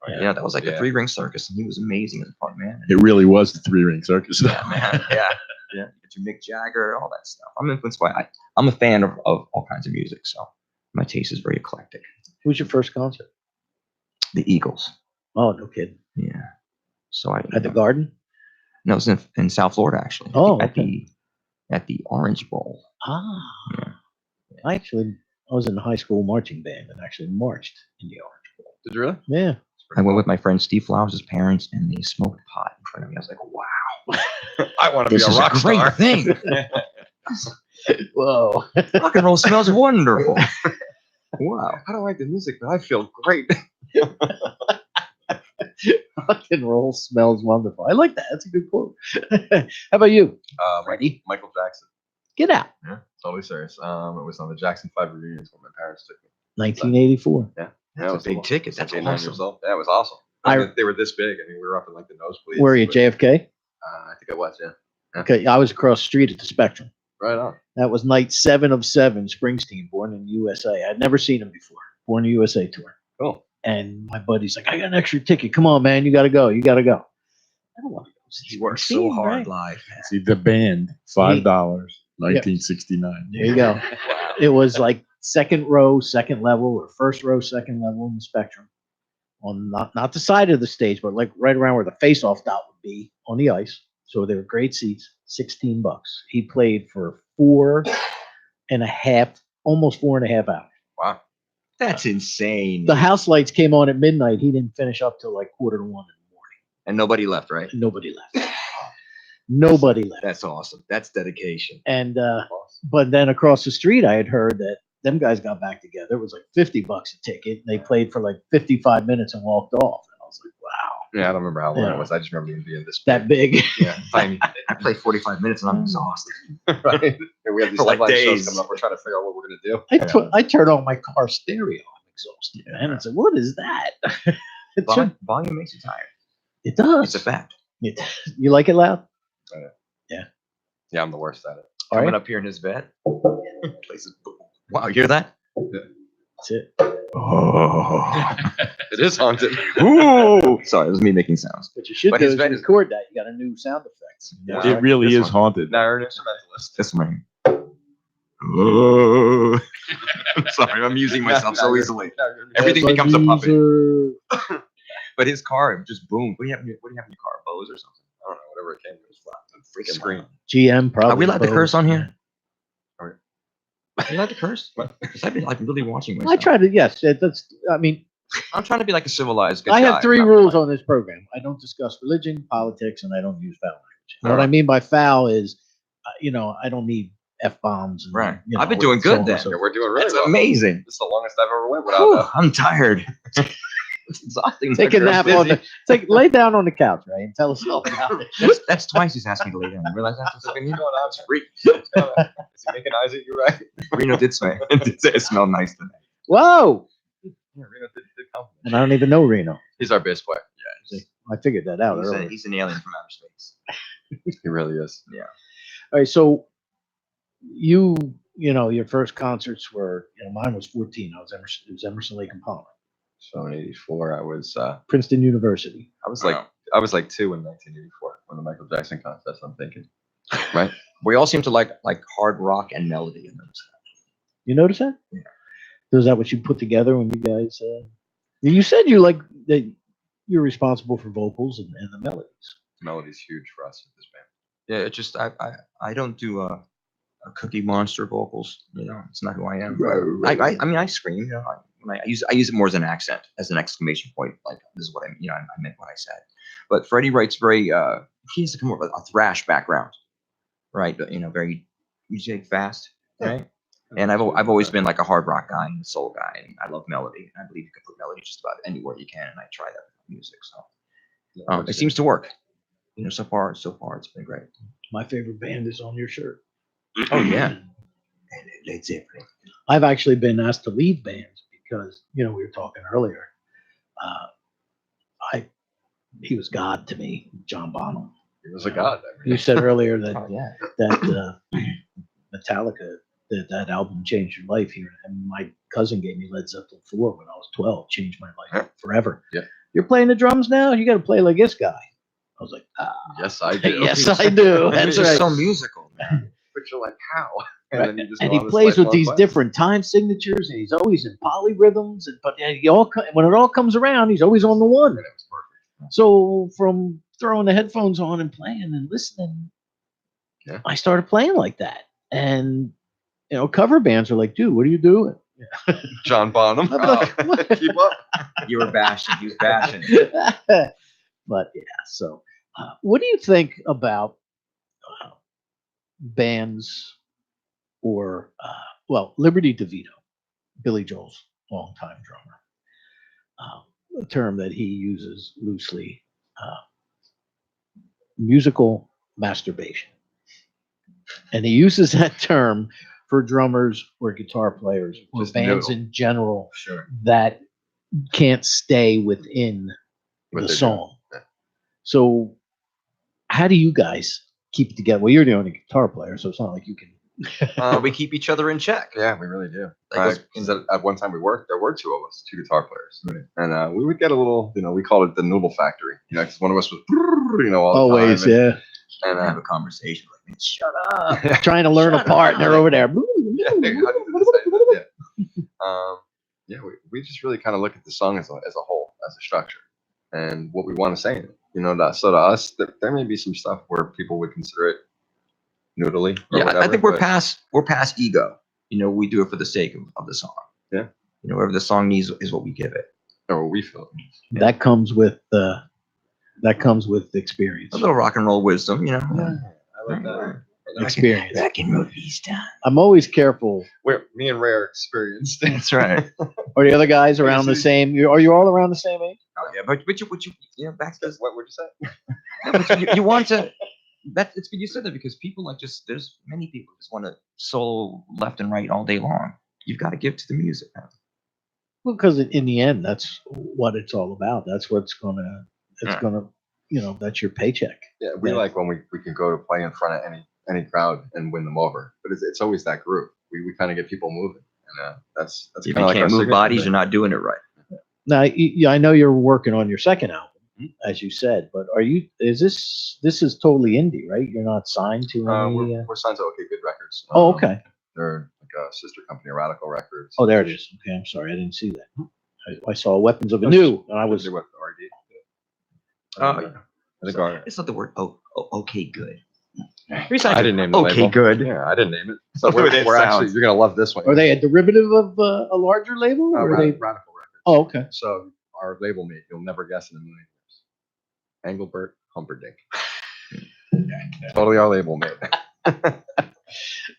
Oh, You know, that was like the Yeah. 3-ring circus, and he was amazing as a front man. It really was the 3-ring circus. Yeah, man. Yeah. Yeah. Get your Mick Jagger, all that stuff. I'm influenced by, I'm a fan of all kinds of music. So my taste is very eclectic. Who's your first concert? The Eagles. Oh, no kidding. Yeah. So I, At the Garden? no, it was in South Florida, actually. Oh, At the Orange Bowl. Ah. Yeah. I was in the high school marching band and actually marched in the Orange Bowl. Did you really? Yeah. I went with my friend Steve Flowers' parents, and they smoked pot in front of me. I was like, wow, I want to be this a is rock a great star. thing. Whoa. Rock and roll smells wonderful. Wow. I don't like the music, but I feel great. Rock and roll smells wonderful. I like that. That's a good quote. How about you? Ready? Michael Jackson. Get out. Yeah, totally serious. It was on the Jackson 5 reunions when my parents took me. 1984. Yeah, That's was a big ticket. That's 9 awesome. years old. Yeah, it was awesome. They were this big. I mean, we were up in like the nosebleeds. Where are you, but, JFK? I think I was. Yeah. Okay, I was across the street at the Spectrum. Right on. That was night 7 of 7, Springsteen, Born in the USA. I'd never seen him before. Born in the USA tour. Cool. And my buddy's like, I got an extra ticket. Come on, man. You got to go. You got to go. I don't want to go. He worked so Springsteen, hard right? live. Man. See, the band, $5, 1969. There you go. It was like second row, second level, or first row, second level in the Spectrum. On not the side of the stage, but like right around where the face-off dot would be on the ice. So they were great seats, $16. He played for 4.5, almost 4.5 hours. Wow. That's insane. The house lights came on at midnight. He didn't finish up till like 1:45 in the morning. And nobody left, right? Nobody left. Nobody left. That's awesome. That's dedication. And but then across the street, I had heard that them guys got back together. It was like $50 a ticket. They played for like 55 minutes and walked off. And I was like, wow, Yeah, I don't remember how long Yeah. it was. I just remember him being this that big. Yeah, tiny. I played 45 minutes and I'm exhausted. Right? And we have these For like headline shows days. coming up. We're trying to figure out what we're gonna do. I turned on my car stereo. I'm exhausted, man. It's like, what is that? It Volume makes you tired. does. It's a fact. You like it loud? Yeah, I'm the worst at it. All Coming right. up here in his bed. Places. Wow, you hear that? That's it. Oh. It is haunted. Ooh. Sorry, it was me making sounds. What you should But do his is bed is- record that. You got a new sound effects. Yeah. It really This is one. haunted. Now you're an instrumentalist. This one. Oh. I'm sorry, I'm using myself Now so you're- easily. now you're- Everything becomes a puppet. Ebenezer. But his car just boomed. What do you have in your car? Bose or something? I don't know, whatever it came with. Freaking Scream. loud. GM probably. Are we allowed to Bose. curse on here? Are Are you allowed to curse? Because I've been like really watching myself. I try to. Yes, that's. I mean, I'm trying to be like a civilized good I guy. have 3 Not rules like- on this program. I don't discuss religion, politics, and I don't use foul language. And what I mean by foul is, I don't need F-bombs. And, Right. you I've been know, doing so good on then. and so Yeah, forth. we're doing really That's well. amazing. This is the longest I've ever went without Whew, that. I'm tired. It's exhausting. Take a I'm nap busy. on the. Take lay down on the couch, right, and tell us all about it. That's twice he's asked me to lay down. You realize that? Since I've been here? What's going on? It's freak. Is he making eyes at you, right? Reno did say it smelled nice today. Whoa! Yeah, Reno did compliment. And I don't even know Reno. He's our bass player. I figured that out earlier. He's an alien from outer space. He really is. All right, so your first concerts were, mine was 14. It was Emerson, Lake and Palmer, So in '84, I was Princeton University. like 2 in 1984 when the Michael Jackson contest. I'm thinking, right? We all seem to like hard rock and melody in those. You notice that? Yeah. Is that what you put together when you guys? You said you like that. You're responsible for vocals and the melodies. Melody's huge for us at this band. Yeah, it's just I don't do a Cookie Monster vocals. It's not who I am. I mean I scream. I use it more as an accent, as an exclamation point. Like this is what I meant what I said. But Freddie writes very. He has to come up with a thrash background, right? But, very music fast, right? And I've always been like a hard rock guy and a soul guy, and I love melody. And I believe you can put melody just about anywhere you can, and I try that with music. So it seems to work. So far it's been great. My favorite band is on your shirt. Oh yeah, Led Zeppelin. I've actually been asked to leave bands because we were talking earlier. He was God to me, John Bonham. He was a god. You said earlier that Oh yeah. that Metallica that album changed your life here. And my cousin gave me Led Zeppelin 4 when I was 12. Changed my life forever. Yeah. You're playing the drums now? You got to play like this guy. I was like, Yes, I do. yes, I do. You're That's just right. so musical, man. But you're like, how? Right. then you just And go he on this plays with lifelong these quest. different time signatures, and he's always in polyrhythms. But when it all comes around, he's always on the one. And it was perfect. So from throwing the headphones on and playing and listening, Yeah. I started playing like that. And cover bands are like, dude, what are you doing? John Bonham. I'm like, what? Keep up. You were bashing. He was bashing. But yeah, so what do you think about bands or Liberty DeVito, Billy Joel's longtime drummer, a term that he uses loosely, musical masturbation. And he uses that term for drummers or guitar players or Just bands noodle. in general Sure. that can't stay within What the they're song. doing. So how do you guys keep it together? Well, you're the only guitar player, so it's not like you can. We keep each other in check. Yeah, we really do. Like, At one time we worked, there were two of us, two guitar players. And we would get a little, we called it the noodle factory, because one of us was, all Always, the time. yeah. And And, have a conversation like, man, shut up. Trying to learn a Shut part, and they're up. over there. yeah, how do you do this? Yeah, we just really kind of look at the song as a whole, as a structure, and what we want to say in it. So to us, there may be some stuff where people would consider it noodly. Or Yeah, I whatever, think we're but- past ego. We do it for the sake of the song. Yeah. Whatever the song needs is what we give it. or what we feel. That comes with experience. A little rock and roll wisdom, I like that. Experience. Back in movies time. I'm always careful. Me and Ray are experienced. That's right. Are the other guys around the see- same? Are you all around the same age? Oh, yeah, but you back to this. What would you say? But you want to. It's good you said that because people there's many people just want to solo left and right all day long. You've got to give to the music, man. Well, because in the end, that's what it's all about. That's what's gonna. It's Yeah. gonna. That's your paycheck. Yeah, we Yeah. like when we can go to play in front of any crowd and win them over. But it's always that group. We kind of get people moving, and that's If you kind of like our can't move signature bodies, thing. you're not doing it right. Now, I know you're working on your second album, as you said, but this is totally indie, right? You're not signed to any. We're signed to OK Good Records. Oh, okay. They're like a sister company of Radical Records. Oh, there it is. Okay, I'm sorry, I didn't see that. I saw Weapons of Anew, and I was. They're with RD. Oh, I think our- it's not the word okay good. I didn't name the okay label. good. Yeah, I didn't name it. So The way that we're actually sounds. you're gonna love this one. Are they a derivative of a larger label? Or are they? Radical Records? Oh, okay. So our label mate, you'll never guess in a million years. Engelbert Humperdinck. Totally our label mate.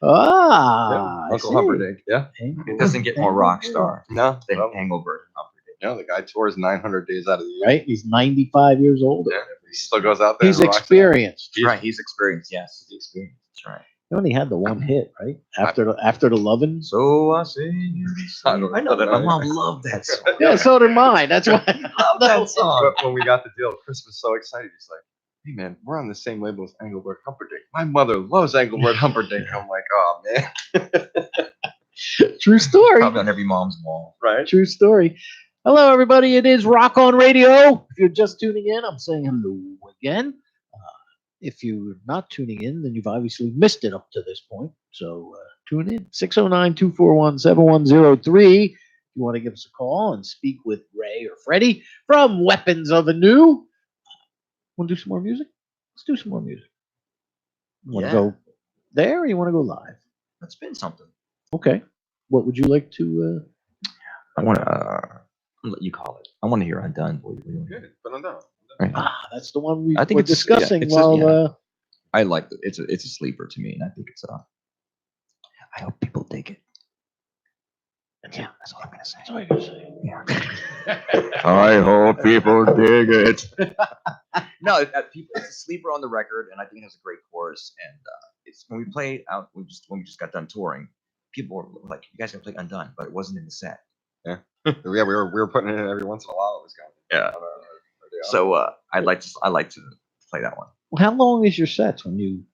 Ah, I Uncle see. Humperdinck. Yeah. It doesn't get more rock star No. than Well, Engelbert Humperdinck. the guy tours 900 days out of the year. Right? He's 95 years old. Yeah. He still goes out there. He's and rocks it out. experienced. Right, he's experienced. Yes, he's experienced. That's right. He only had the one hit, right? After the Lovins. So I say, I don't I know that. My know. mom loved that song. Yeah, so did mine. That's why. I love that song. But when we got the deal, Chris was so excited. He's like, "Hey man, we're on the same label as Engelbert Humperdinck. My mother loves Engelbert Humperdinck." I'm like, "Oh man, True story. Probably on every mom's wall. right?" True story. Hello, everybody. It is Rock On Radio. If you're just tuning in, I'm saying hello again. If you're not tuning in, then you've obviously missed it up to this point. So tune in. 609-241-7103. If you want to give us a call and speak with Ray or Freddie from Weapons of Anew. Want to do some more music? Let's do some more music. You want to Yeah. go there or you want to go live? Let's spin something. Okay. What would you like to... I want to let you call it. I want to hear Undone. Good, but I'm done. that's the one we I think were it's- yeah, discussing it's while... just- I like it. It's a sleeper to me, and I think it's I hope people dig it. Yeah, that's all I'm gonna say. That's all you're gonna say. Yeah. I hope people dig it. No, it's a sleeper on the record, and I think it has a great chorus. And it's when we played out, when we just got done touring, people were like, "You guys gotta play Undone," but it wasn't in the set. Yeah, we were putting it in every once in a while. It was going. Yeah. So I'd like to play that one. Well, how long is your sets when you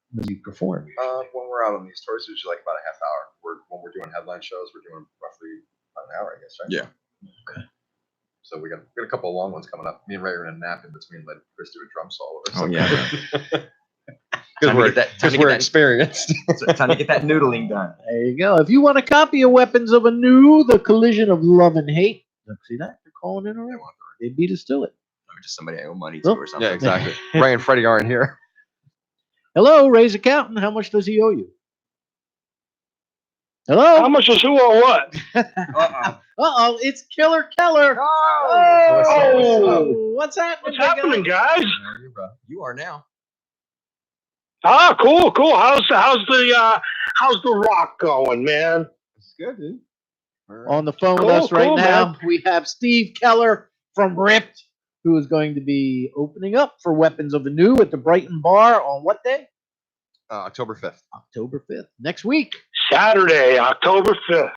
perform? When we're out on these tours, it's usually like about a half hour. When we're doing headline shows. We're doing roughly about an hour, I guess, right? Yeah. Okay. So we got a couple of long ones coming up. Me and Ray are in a nap in between, letting Chris do a drum solo. Or Oh, something. yeah. Because we're, time to get we're that, experienced. time to get that noodling done. There you go. If you want a copy of Weapons of Anew, The Collision of Love and Hate, see that? They're calling in already. They beat us to it. Or just somebody I owe money to Oh. or something. Yeah, exactly. Ray and Freddie aren't here. Hello, Ray's accountant. How much does he owe you? Hello? How much is who or what? Uh-oh, it's Killer Keller. Oh. What's happening? What's happening, guys? You are now. Ah, cool. How's the rock going, man? It's good, dude. On the phone with Cool, us right cool, now, man. we have Steve Keller from Ripped, who is going to be opening up for Weapons of Anew at the Brighton Bar on what day? October 5th. October 5th. Next week. Saturday, October 5th.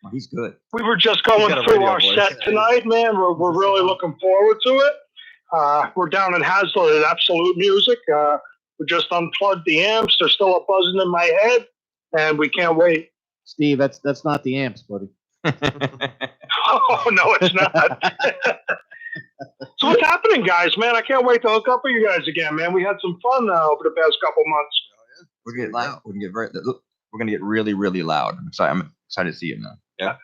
Oh, he's good. We were just going got a through radio our voice. set tonight, man. We're really looking forward to it. We're down in Hazlitt at Absolute Music. We just unplugged the amps. They're still a buzzing in my head, and we can't wait. Steve, that's not the amps, buddy. Oh, no, it's not. So what's happening, guys, man? I can't wait to hook up with you guys again, man. We had some fun over the past couple months. We're gonna get loud. We're gonna get really, really loud. I'm excited to see it now.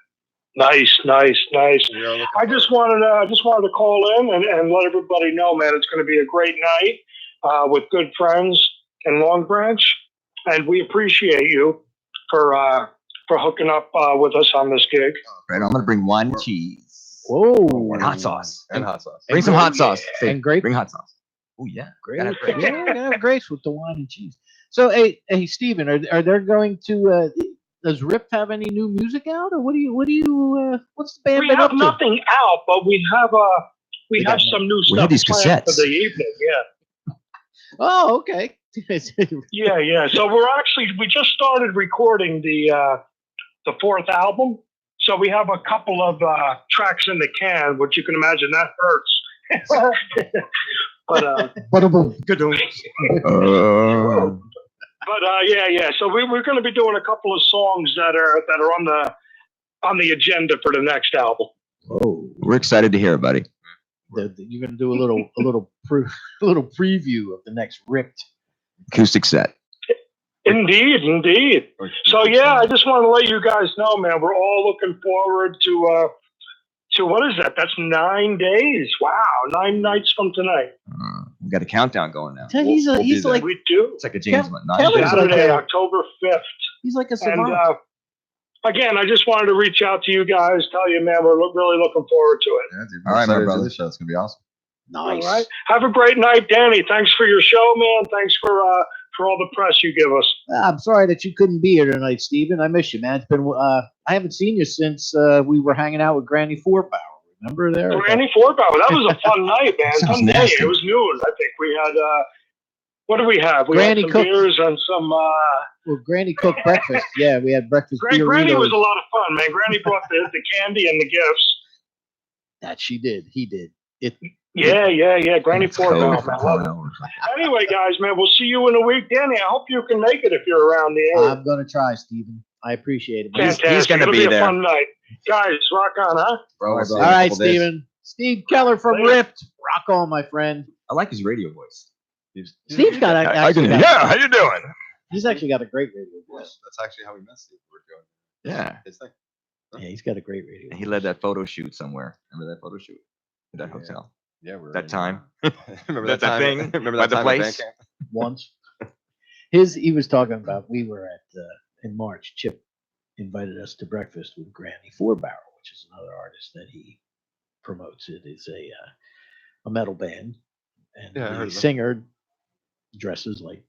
Nice. We are looking I just wanted to call in and let everybody know, man, it's going to be a great night with good friends in Long Branch, and we appreciate you for hooking up with us on this gig. Right, I'm gonna bring wine and cheese Whoa. and hot sauce. and hot sauce. Bring some hot sauce. And grape. Bring hot sauce. Oh yeah, Grape. Gotta have grape. Yeah, we're gonna have grapes with the wine and cheese. So, hey, Steven, are there going to? Does Rip have any new music out, or what's the band We been have up to? nothing out, but we have some new We stuff have these planned for cassettes. the evening. Yeah. Oh, okay. Yeah. So we just started recording the fourth album. So we have a couple of tracks in the can, which you can imagine that hurts. But yeah. So we're going to be doing a couple of songs that are on the agenda for the next album. Oh, We're excited to hear it, buddy. you're gonna do a little preview of the next Ripped. Acoustic set. Indeed. So yeah, I just want to let you guys know, man, we're all looking forward to what is that? That's 9 days. Wow, 9 nights from tonight. We got a countdown going now. He's we'll be he's there. like We do. It's like a James Bond. Kelly's Nine like Saturday, a- October 5th. he's like a And savant. again, I just wanted to reach out to you guys, tell you, man, we're really looking forward to it. Yeah, dude. All right, my Excited to do brother. the show. It's gonna be awesome. Nice. All right. Have a great night, Danny. Thanks for your show, man. Thanks for all the press you give us. I'm sorry that you couldn't be here tonight, Steven. I miss you, man. It's been I haven't seen you since we were hanging out with Granny Fourpower. Remember there? Granny Fourpower. That was a fun night, man. Sounds Fun day. nasty. It was noon. I think we had what do we have? We Granny had some cooked- beers and some Well, Granny cooked breakfast. Yeah, we had breakfast. Granny Doritos. was a lot of fun, man. Granny brought the candy and the gifts. That she did. He did. It. Yeah. Granny Let's go Fourpower, for man. crying Love it. out loud. Anyway, guys, man, we'll see you in a week. Danny, I hope you can make it if you're around the area. I'm gonna try, Steven. I appreciate it. man. Fantastic. gonna It'll be a there. fun night. Guys, rock on, huh? Bro, All see All you in a right, couple days. Steven. Steve Keller from Later. Ripped. Rock on, my friend. I like his radio voice. Steve's got a, I can, actually got- yeah, how you doing? He's actually got a great radio voice. That's actually how we met Steve. We're doing Yeah. his thing. Yeah, he's got a great radio. And he led that photo shoot somewhere. Remember that photo shoot? At that Yeah. hotel. Yeah, we're That in, time. remember That that time? thing Remember by that the time at place? band camp? Once. He was talking about, we were at, in March, Chip invited us to breakfast with Granny Fourpower, which is another artist that he promotes. It is a metal band. And Yeah, I heard the of them. singer dresses like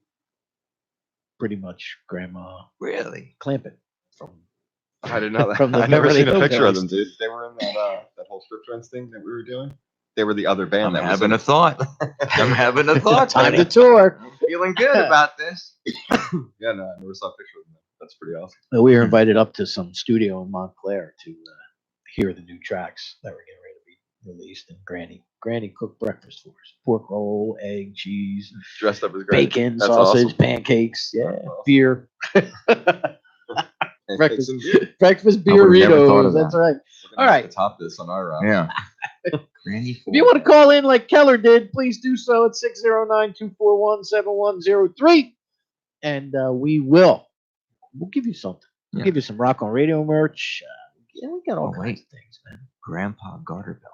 pretty much Grandma Really? Clampett from I didn't know that. From the I've never Beverly seen a picture of Hillbillies. them, dude. They were in that whole strip joints thing that we were doing. They were the other band I'm that was having in a it. thought. I'm having a thought, Time honey. to tour. Feeling good about this. Yeah, no, I never saw a picture of them. That's pretty awesome. We were invited up to some studio in Montclair to hear the new tracks that were getting ready to be released. And Granny cooked breakfast for us: pork roll, egg, cheese, Dressed up as great. bacon, That's sausage, awesome. pancakes, yeah, That's awesome. beer. And Breakfast. take some beer. Breakfast I would've never thought burritos. of That's that. right. We're All gonna have right. to top this on our round. Yeah. Granny If you want to Four. call in like Keller did, please do so at 609-241-7103. And we'll give you something. We'll Yeah. give you some Rock on Radio merch. Yeah, we got all Oh, kinds wait. of things, man. Grandpa Garter Belt.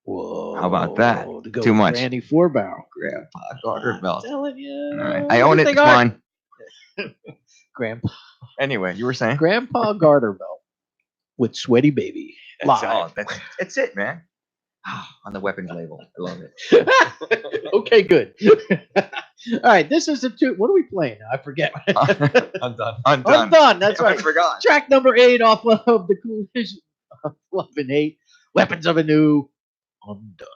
Whoa. How about that? To go Too with much. Granny 4-barrel. Grandpa Garter Belt. I'm telling you. All right. I own it. It's mine. Grandpa, Anyway, you were saying? Grandpa Garter Belt with Sweaty Baby. That's, Live. that's it, man. On the weapons label. I love it. Okay, good. All right, this is what are we playing now? I forget. I'm done. Undone. That's I right. forgot. Track number 8 off of the Collision of Love and Hate, Weapons of a New Undone.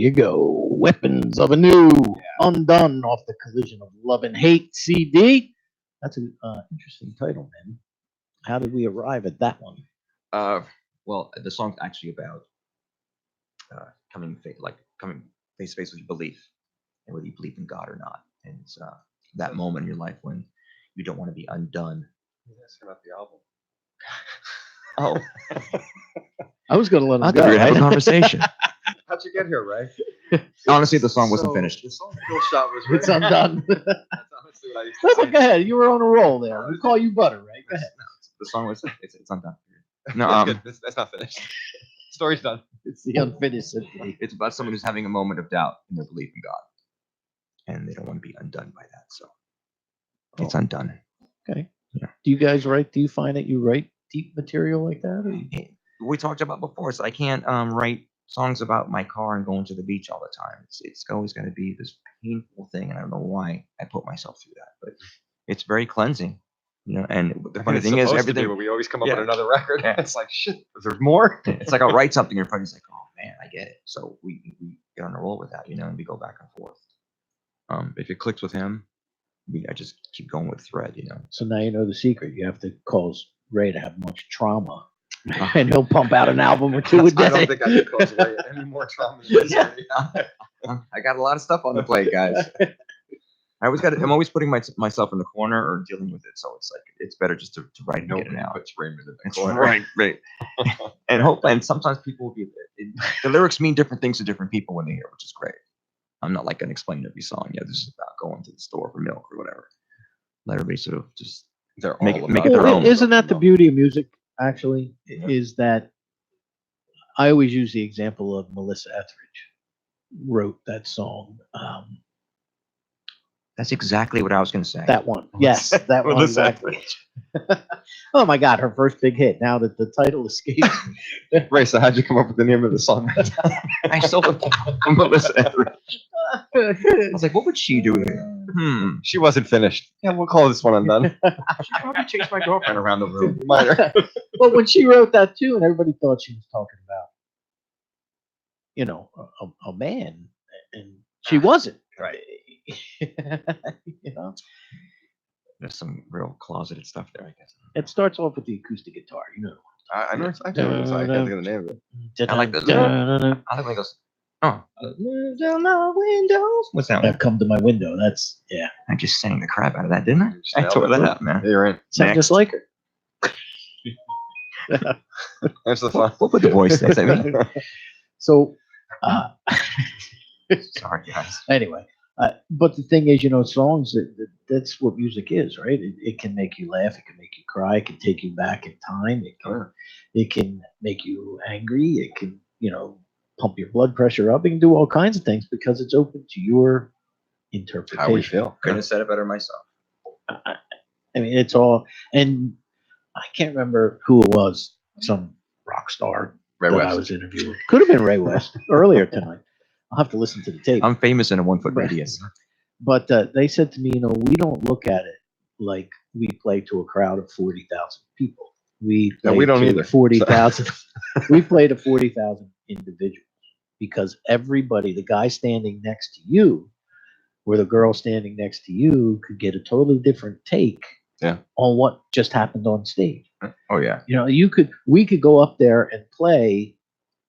you go. Weapons of a New, Undone off the Collision of Love and Hate CD. That's an interesting title, man. How did we arrive at that one? Well, the song's actually about coming face to face with your belief and whether you believe in God or not. And it's that moment in your life when you don't want to be undone. That's about the album. Oh, I was going to let him I go. thought we were having a conversation. How'd you get here, Ray? Honestly, the song wasn't So, finished. The song Kill Shot was It's written. undone. That's honestly what I used to That's say. okay. Go ahead. You were on a roll there. We call you Butter, right? Go ahead. The song was it's undone. No, That's good. That's not finished. Story's done. It's the unfinished symphony. it's about someone who's having a moment of doubt in their belief in God, and they don't want to be undone by that. So it's Oh. undone. Okay. Yeah. Do you guys write? Do you find that you write deep material like that? Or you- We talked about before, so I can't write songs about my car and going to the beach all the time. It's always going to be this painful thing, and I don't know why I put myself through that, but it's very cleansing, you know. And the funny It's thing is, supposed to be, everything but we always come up Yeah. with another record. Yeah. It's like shit. There's more. it's like I'll write something, and your buddy's like, "Oh man, I get it." So we get on a roll with that, you know, and we go back and forth. If it clicks with him, I just keep going with thread, you know. So now you know the secret. You have to cause Ray to have much trauma, and he'll pump out an album or two a I day. don't think I could cause away any more trauma than this. Yeah. already. I got a lot of stuff on the plate, guys. I'm always putting myself in the corner or dealing with it. So it's like it's better just to write and get Nobody it out. puts Raymond in the It's corner. right. And sometimes people will be the lyrics mean different things to different people when they hear, which is great. I'm not like gonna explain every song. Yeah, this is about going to the store for milk or whatever. Let everybody sort of just They're Make all it- make about it their Well, own. isn't that the beauty of music? Actually, is that I always use the example of Melissa Etheridge wrote that song. that's exactly what I was gonna say. That one, yes, that one Melissa exactly. Oh my God, her first big hit. Now that the title escapes me. Ray, so how'd you come up with the name of the song? I still Melissa Etheridge. I was like, what would she do here? She wasn't finished. Yeah, we'll call this one undone. She probably chased my girlfriend around the room. Minor. Well, when she wrote that tune, everybody thought she was talking about, you know, a man, and she wasn't. Right. You know, There's some real closeted stuff there, I guess. it starts off with the acoustic guitar. You know, I know. I can't think of the name of it. I like this. I've I think it goes, oh, down my windows. What's that one? come to my window. That's yeah. I just sang the crap out of that, didn't I? You just I nailed tore it. that up, man. You're in. Sound Next. just like her. There's the fun. What would the voice say? I mean, So, sorry, guys. anyway, but the thing is, you know, songs that's what music is, right? It can make you laugh, it can make you cry, it can take you back in time, it can make you angry, it can, you know, pump your blood pressure up, it can do all kinds of things because it's open to your interpretation. How we feel. Couldn't have said it better myself. I mean, it's all, and I can't remember who it was, some rock star Ray that West. I was interviewing. Could have been Ray West earlier tonight. I'll have to listen to the tape. I'm famous in a 1 foot Right. radius. But they said to me, you know, we don't look at it like we play to a crowd of 40,000 people. We No, play we don't to either. 40,000. We play to 40,000 individuals because everybody, the guy standing next to you or the girl standing next to you could get a totally different take Yeah. on what just happened on stage. Oh yeah. You know, we could go up there and play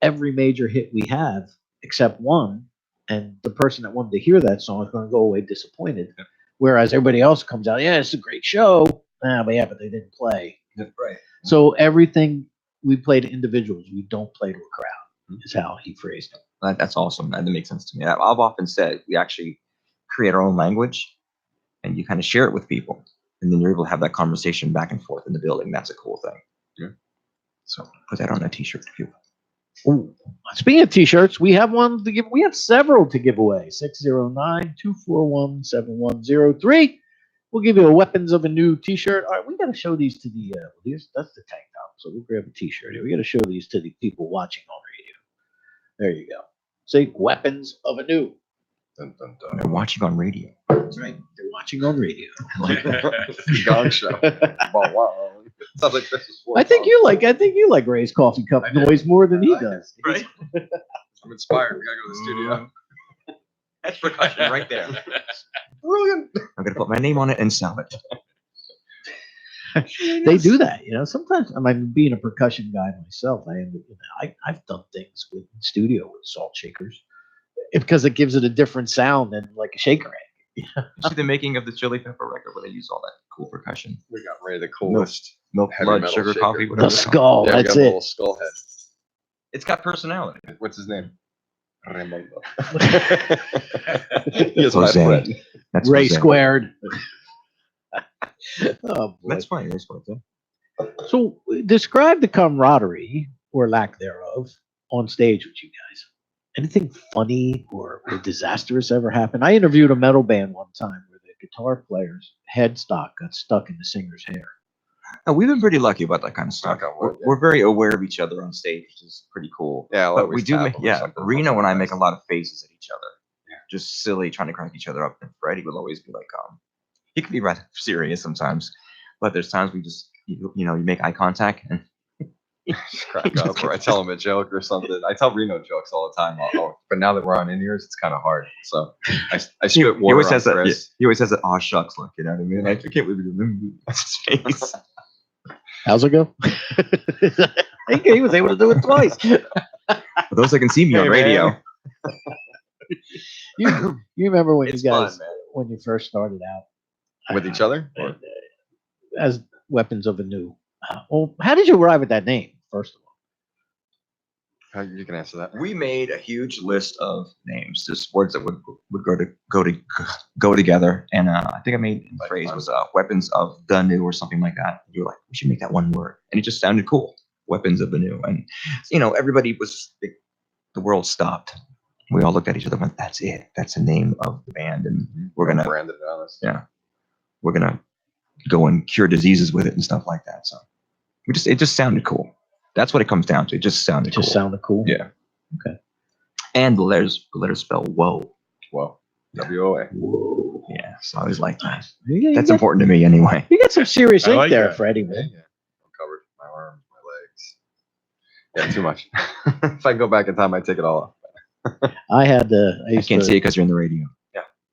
every major hit we have except one, and the person that wanted to hear that song is going to go away disappointed. Yeah. Whereas everybody else comes out, yeah, it's a great show. But they didn't play. Right. So everything we play to individuals, we don't play to a crowd. Is how he phrased it. That's awesome. That makes sense to me. I've often said we actually create our own language, and you kind of share it with people, and then you're able to have that conversation back and forth in the building. That's a cool thing. Yeah. So put that on a T-shirt if you. Ooh. Speaking of t-shirts, we have one to give. We have several to give away. 609-241-7103. We'll give you a Weapons of a New t-shirt. All right, we got to show these to the. That's the tank top. So we'll grab a t-shirt here. We got to show these to the people watching on radio. There you go. Say Weapons of a New. Dun, dun, They're watching on radio. That's right. They're watching on radio. dun. Gong show. Wow, wow. Sounds like this is I think you like Ray's coffee cup noise more than he does. Right. I'm inspired. We gotta go to the studio. That's percussion right there. Brilliant. I'm gonna put my name on it and sell it. They do that, you know. Sometimes, I mean, being a percussion guy myself, I've done things with studio with salt shakers because it gives it a different sound than like a shaker egg. You see the making of the Chili Pepper record where they use all that cool percussion. We got Ray, the coolest. Milk, Heavy blood, metal sugar, shaker. coffee, The whatever. it's called. skull, Yeah, we that's got a it. little skull head. It's got personality. What's his name? Raimundo. He is my Jose. friend. That's Ray Jose. squared. Oh, boy. That's fine. Ray squared. Yeah. So describe the camaraderie or lack thereof on stage with you guys. Anything funny or disastrous ever happened? I interviewed a metal band one time where the guitar player's headstock got stuck in the singer's hair. We've been pretty lucky about that kind of stuff. Knock on wood, yeah. We're very aware of each other on stage, which is pretty cool. Yeah, I'll But always we do tap make, him or yeah, something. Reno and I make a lot of faces at each other. Just silly, trying to crack each other up. And Freddie will always be like, he can be rather serious sometimes, but there's times we just, you make eye contact and Just crack up, or I tell him a joke or something. I tell Reno jokes all the time. But now that we're on in-ears, it's kind of hard. So I he spit water always on has that. Chris. He always has that aw shucks look. You know what I mean? Like, I can't believe you did that's his face. How's it go? He was able to do it twice. For those that can see me on Hey, radio, man. You remember when it's you guys fun, man. when you first started out With each other? uh, Or- as Weapons of Anew? Well, how did you arrive at that name? First of all, You can answer that. We made a huge list of names, just words that would go together. And I think I made the Like phrase fun. was weapons of the new or something like that. We were like, we should make that one word, and it just sounded cool. Weapons of the new, and everybody was the world stopped. We all looked at each other and went, that's it. That's the name of the band, and we're gonna branded it on us. we're gonna go and cure diseases with it and stuff like that. So it just sounded cool. That's what it comes down to. It just sounded it just cool. sounded cool. Yeah. Okay. And the letters spell whoa. Whoa. WOA. Whoa. Yeah. So I was like, That's that's important to me anyway. You got some serious I ink like there, that. Freddie. Yeah, Man. yeah. I'm covered. My arms, my legs. Yeah, too much. If I go back in time, I'd take it all off. I had the. I I used can't to, see it because you're in the radio.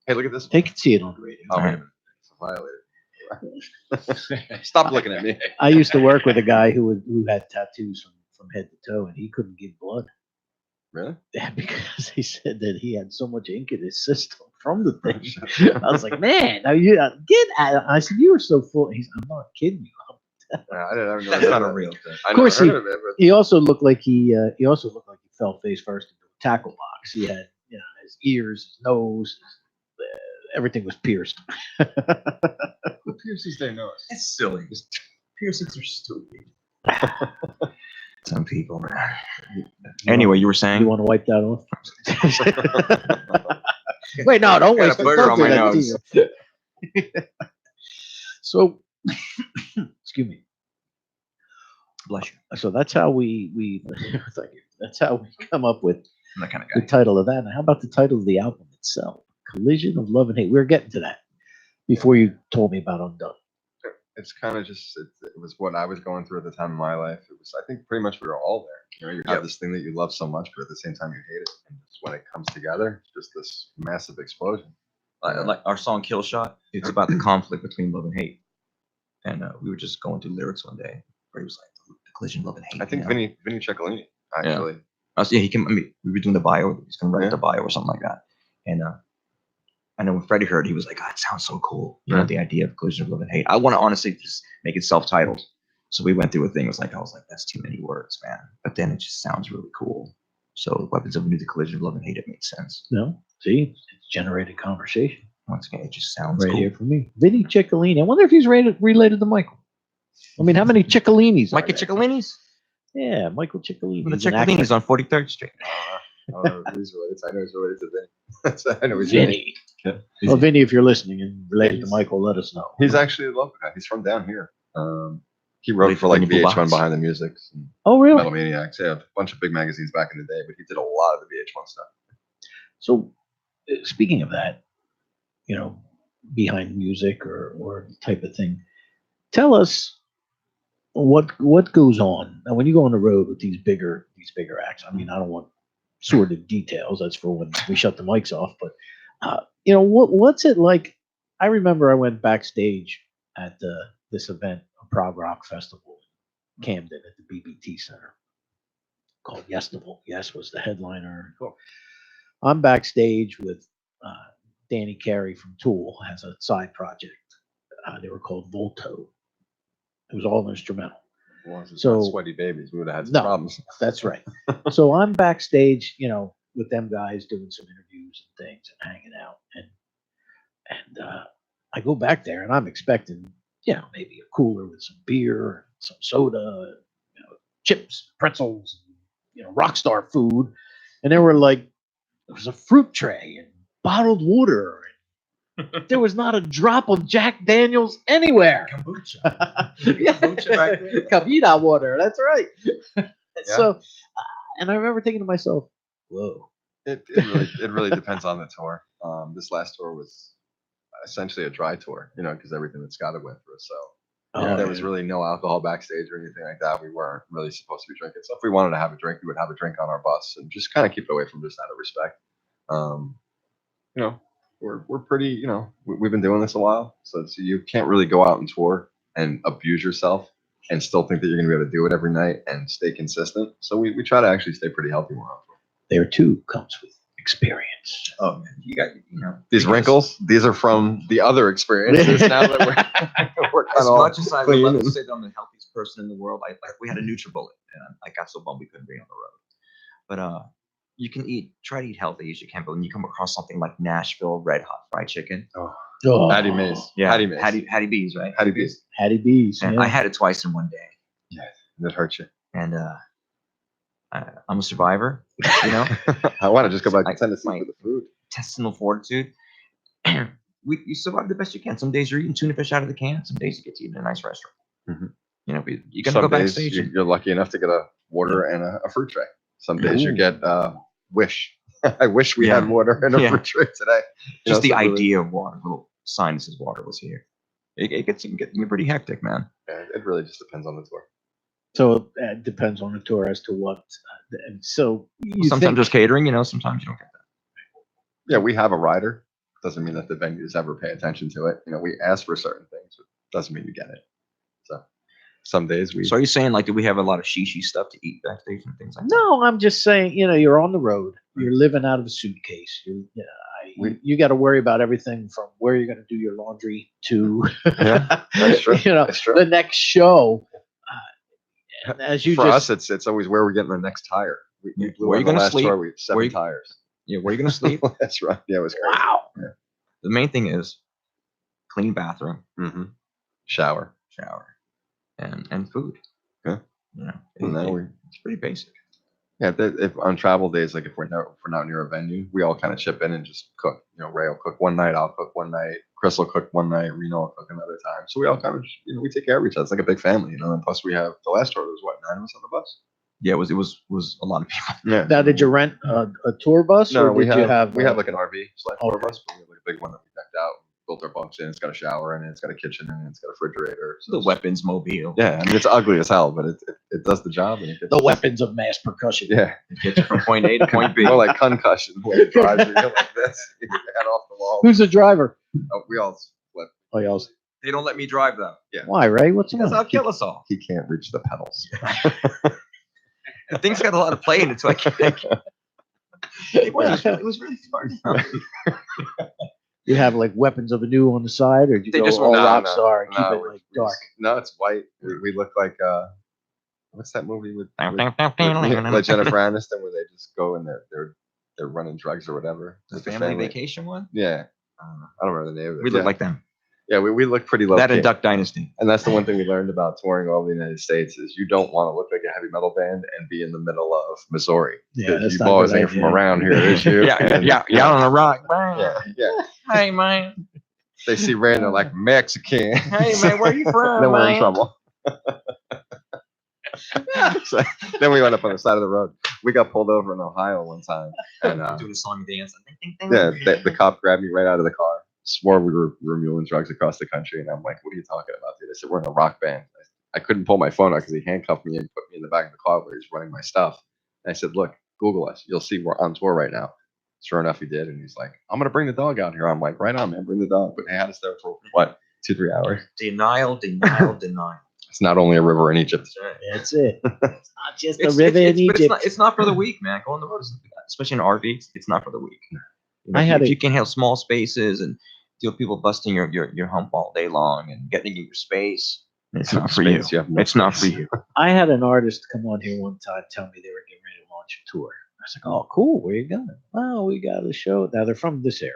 Hey, look at this. They could see it on the radio. Oh, wait a Alright. minute. It's a violator. Stop looking at me. I used to work with a guy who had tattoos from head to toe, and he couldn't give blood. Really? Yeah, because he said that he had so much ink in his system from the thing. I was like, man, now you get at it. I said, you were so full. He's, I'm not kidding you. I didn't That's not a real thing. I Of course never heard of it, but He also looked like he fell face first into a tackle box. He had, his ears, his nose, everything was pierced. who pierces their nose? It's silly. Piercings are stupid. Some people, man. Anyway, you were You saying? want to wipe that off? Wait, no, don't Got a waste it. booger Don't on do my that nose. to you. So, excuse me. Bless you. So that's how we thank you. That's how we come up with I'm that kind of the guy. title of that. Now, how about the title of the album itself? Collision of Love and Hate. We were getting to that before you told me about Undone. It's kind of just it was what I was going through at the time of my life. It was I think pretty much we were all there. You have this thing that you love so much, but at the same time you hate it. And just when it comes together, it's just this massive explosion. Like our song Kill Shot, it's about the conflict between love and hate. And we were just going through lyrics one day where he was like, the collision of love and hate. I think Vinny Ciccolini actually. He came. I mean, we were doing the bio. He's gonna write Yeah. the bio or something like that. And I know when Freddie heard, he was like, "God, it sounds so cool." You know, Yeah. the idea of collision of love and hate. I want to honestly just make it self-titled. So we went through a thing. I was like, that's too many words, man. But then it just sounds really cool. So Weapons of the Collision of Love and Hate, it made sense. No, see, it's generated conversation Once again, it just sounds right cool. here for me. Vinny Ciccolini. I wonder if he's related to Michael. I mean, how many Ciccolinis? Michael are there? Ciccolinis? Yeah, Michael Ciccolini. The He's an actor. Ciccolinis on 43rd Street. I don't know who he's related to. I know he's related to Vinny. I know he's Vinny. Yeah. Well, Vinny, if you're listening and related to Michael, let us know. He's actually a local guy. He's from down here. He wrote Really for like Vinny Blue VH1 Box. Behind the Music, and Oh, really? Metal Maniacs. Yeah, a bunch of big magazines back in the day, but he did a lot of the VH1 stuff. So, speaking of that, behind music or type of thing, tell us what goes on now when you go on the road with these bigger acts. I mean, I don't want sordid details. That's for when we shut the mics off. But you know, what's it like? I remember I went backstage at this event, a prog rock festival in Camden at the BBT Center called Yestival. Yes was the headliner. I'm backstage with Danny Carey from Tool, has a side project. They were called Volto. It was all instrumental. So- Sweaty Babies, we would have had some No. problems. That's right. So I'm backstage, you know, with them guys doing some interviews and things and hanging out, and I go back there and I'm expecting, you know, maybe a cooler with some beer, some soda, you know, chips, pretzels, you know, rock star food, and there was a fruit tray and bottled water. And there was not a drop of Jack Daniels anywhere. Kombucha. Yeah. Kombucha back there. Kavita water. That's right. So, and I remember thinking to myself, "Whoa, It really depends on the tour. This last tour was essentially a dry tour, you know, because everything that Scott had went through. So Oh, there was really no alcohol backstage or anything like that. We weren't really supposed to be drinking. So if we wanted to have a drink, we would have a drink on our bus and just kind of keep it away from just out of respect. You know, we're pretty, you know, we've been doing this a while, so you can't really go out and tour and abuse yourself and still think that you're going to be able to do it every night and stay consistent. So we try to actually stay pretty healthy when we're on tour. there too comes with experience." Oh man, you got, you know, These wrinkles, these are from the other experiences. Now that we're kind as of much as I would love to clean say that I'm the healthiest person in the world, we had a NutriBullet, and I got so bummed we couldn't be on the road. But you can try to eat healthy as you can, but when you come across something like Nashville Red Hot Fried Chicken, Oh, Hattie Mays. Hattie Mays. Hattie B's, right? Hattie B's. Hattie B's. And Yeah. I had it twice in one day, That hurts you. and I'm a survivor, you know. I want to just go back to I- Tennessee my- for the food. Intestinal fortitude. You survive the best you can. Some days you're eating tuna fish out of the can. Some days you get to eat in a nice restaurant. Mhm. You know, but you gotta Some go days backstage. you're lucky enough to get a water and a fruit tray. Some days you Ooh. get wish. I wish we had Yeah. water and a Yeah. fruit tray today. You know, Just the some really- idea of water, little sign that says water was here. It gets pretty hectic, man. Yeah, it really just depends on the tour. So it depends on the tour as to what. And so you Sometimes think, there's catering, you know. Sometimes you don't get that. Yeah, we have a rider. Doesn't mean that the venues ever pay attention to it. You know, we ask for certain things, but doesn't mean you get it. So some days we So are you saying, like, do we have a lot of shishi stuff to eat backstage and things like that? no, I'm just saying, you know, you're on the road. You're living out of a suitcase. You got to worry about everything from where you're going to do your laundry to Yeah, that's true. you know, That's true. the next show. And as you For just us, it's always where we're getting the next tire. We blew Where on you the gonna last sleep? tour, we had Where 7 you- tires. Yeah, where are you gonna sleep? That's right. Yeah, it was crazy. wow. The main thing is clean bathroom, Mm-hmm. Shower. shower, and food. Yeah. You know, And then we it's pretty basic. Yeah, if on travel days, like if we're not near a venue, we all kind of chip in and just cook. You know, Ray will cook one night, I'll cook one night, Chris will cook one night, Reno will cook another time. So we all kind of, you know, we take care of each other. It's like a big family, you know. And plus, we have the last tour. There was what, 9 of us on the bus? Yeah, it was a lot of people. Yeah. Now, did you rent a tour bus, No, or we did have you have we have like an RV slash tour Okay. bus. But we have like a big one that we decked out, built our bunks in. It's got a shower in it. It's got a kitchen in it. It's got a refrigerator. So The it's- weapons mobile. Yeah, I mean it's ugly as hell, but it does the job. And it gets, the weapons of mass percussion? Yeah, It gets you from point A to point B. more like concussion. Where it drives you like this, you get your head off the wall. Who's the driver? Oh, we all split. Oh, y'all. They don't let me drive though. Why, Ray? What's Because the I'll matter? kill us all. He can't reach the pedals. The thing's got a lot of play in it, so I can't. It was really fun. You have like weapons of Anu on the side, or do you They go just- all no, rock no, star and keep No, it like dark? No, it's white. We look like what's that movie with like Jennifer Aniston where they just go and they're running drugs or whatever. The Just a family vacation one? Yeah, I don't remember the name of it. We yeah. look like them. Yeah, we look pretty low. That key. and Duck Dynasty. And that's the one thing we learned about touring all the United States is you don't want to look like a heavy metal band and be in the middle of Missouri. Yeah, 'Cause that's you not a boys good ain't from idea. around here, is you? And- yeah, on a rock. yeah. Hey man, They see Ray and they're like Mexican. hey man, where you from? Then we're in man? trouble. So then we went up on the side of the road. We got pulled over in Ohio one time, and Doing a song dance. Ding, ding, ding. yeah, the cop grabbed me right out of the car, swore we were mulling drugs across the country, and I'm like, "What are you talking about, dude?" I said, "We're in a rock band." I couldn't pull my phone out because he handcuffed me and put me in the back of the car where he's running my stuff. And I said, "Look, Google us. You'll see we're on tour right now. Sure enough, he did, and he's like, "I'm gonna bring the dog out here." I'm like, "Right on, man, bring the dog." But he had us there for what, 2-3 hours? Denial. It's not only a river in Egypt. That's it. It's not just a It's, river it's, in but Egypt. it's not for the weak, man. Go on the road, especially in RV. It's not for the weak. You know, I if had you, a- if you can handle small spaces and deal with people busting your hump all day long and getting in your space, it's not for you. Space, you have no It's not for space. you. I had an artist come on here one time tell me they were getting ready to launch a tour. I was like, "Oh, cool. Where you going?" "Well, we got a show." Now they're from this area.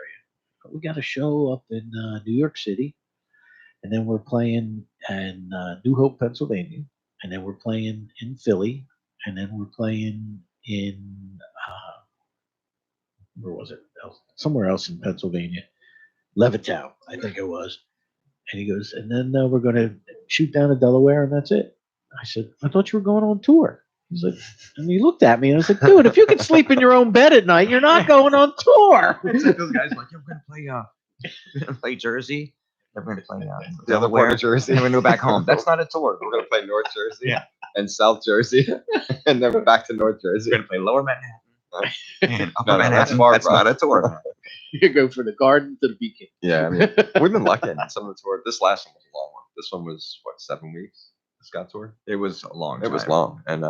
"We got a show up in New York City, and then we're playing in New Hope, Pennsylvania, and then we're playing in Philly, and then we're playing in where was it? Somewhere else in Pennsylvania, Levittown, I think it was." And he goes, "And then we're going to shoot down to Delaware, and that's it." I said, "I thought you were going on tour." He's like, and he looked at me and I was like, "Dude, if you can sleep in your own bed at night, you're not going on tour." It's like those guys like, "Yeah, we're gonna play Jersey. Then we're gonna play The other part of Jersey. and then we're gonna go back home." That's not a tour. We're gonna play North Jersey Yeah. and South Jersey, and then back to North Jersey. We're gonna play Lower Manhattan and Upper No, that's Manhattan. far, That's bro. not a tour. You go from the garden to the beacon. Yeah, I mean, we've been lucky in some of the tour. This last one was a long one. This one was what, 7 weeks? The Scott tour. It was a long. It was time. long, and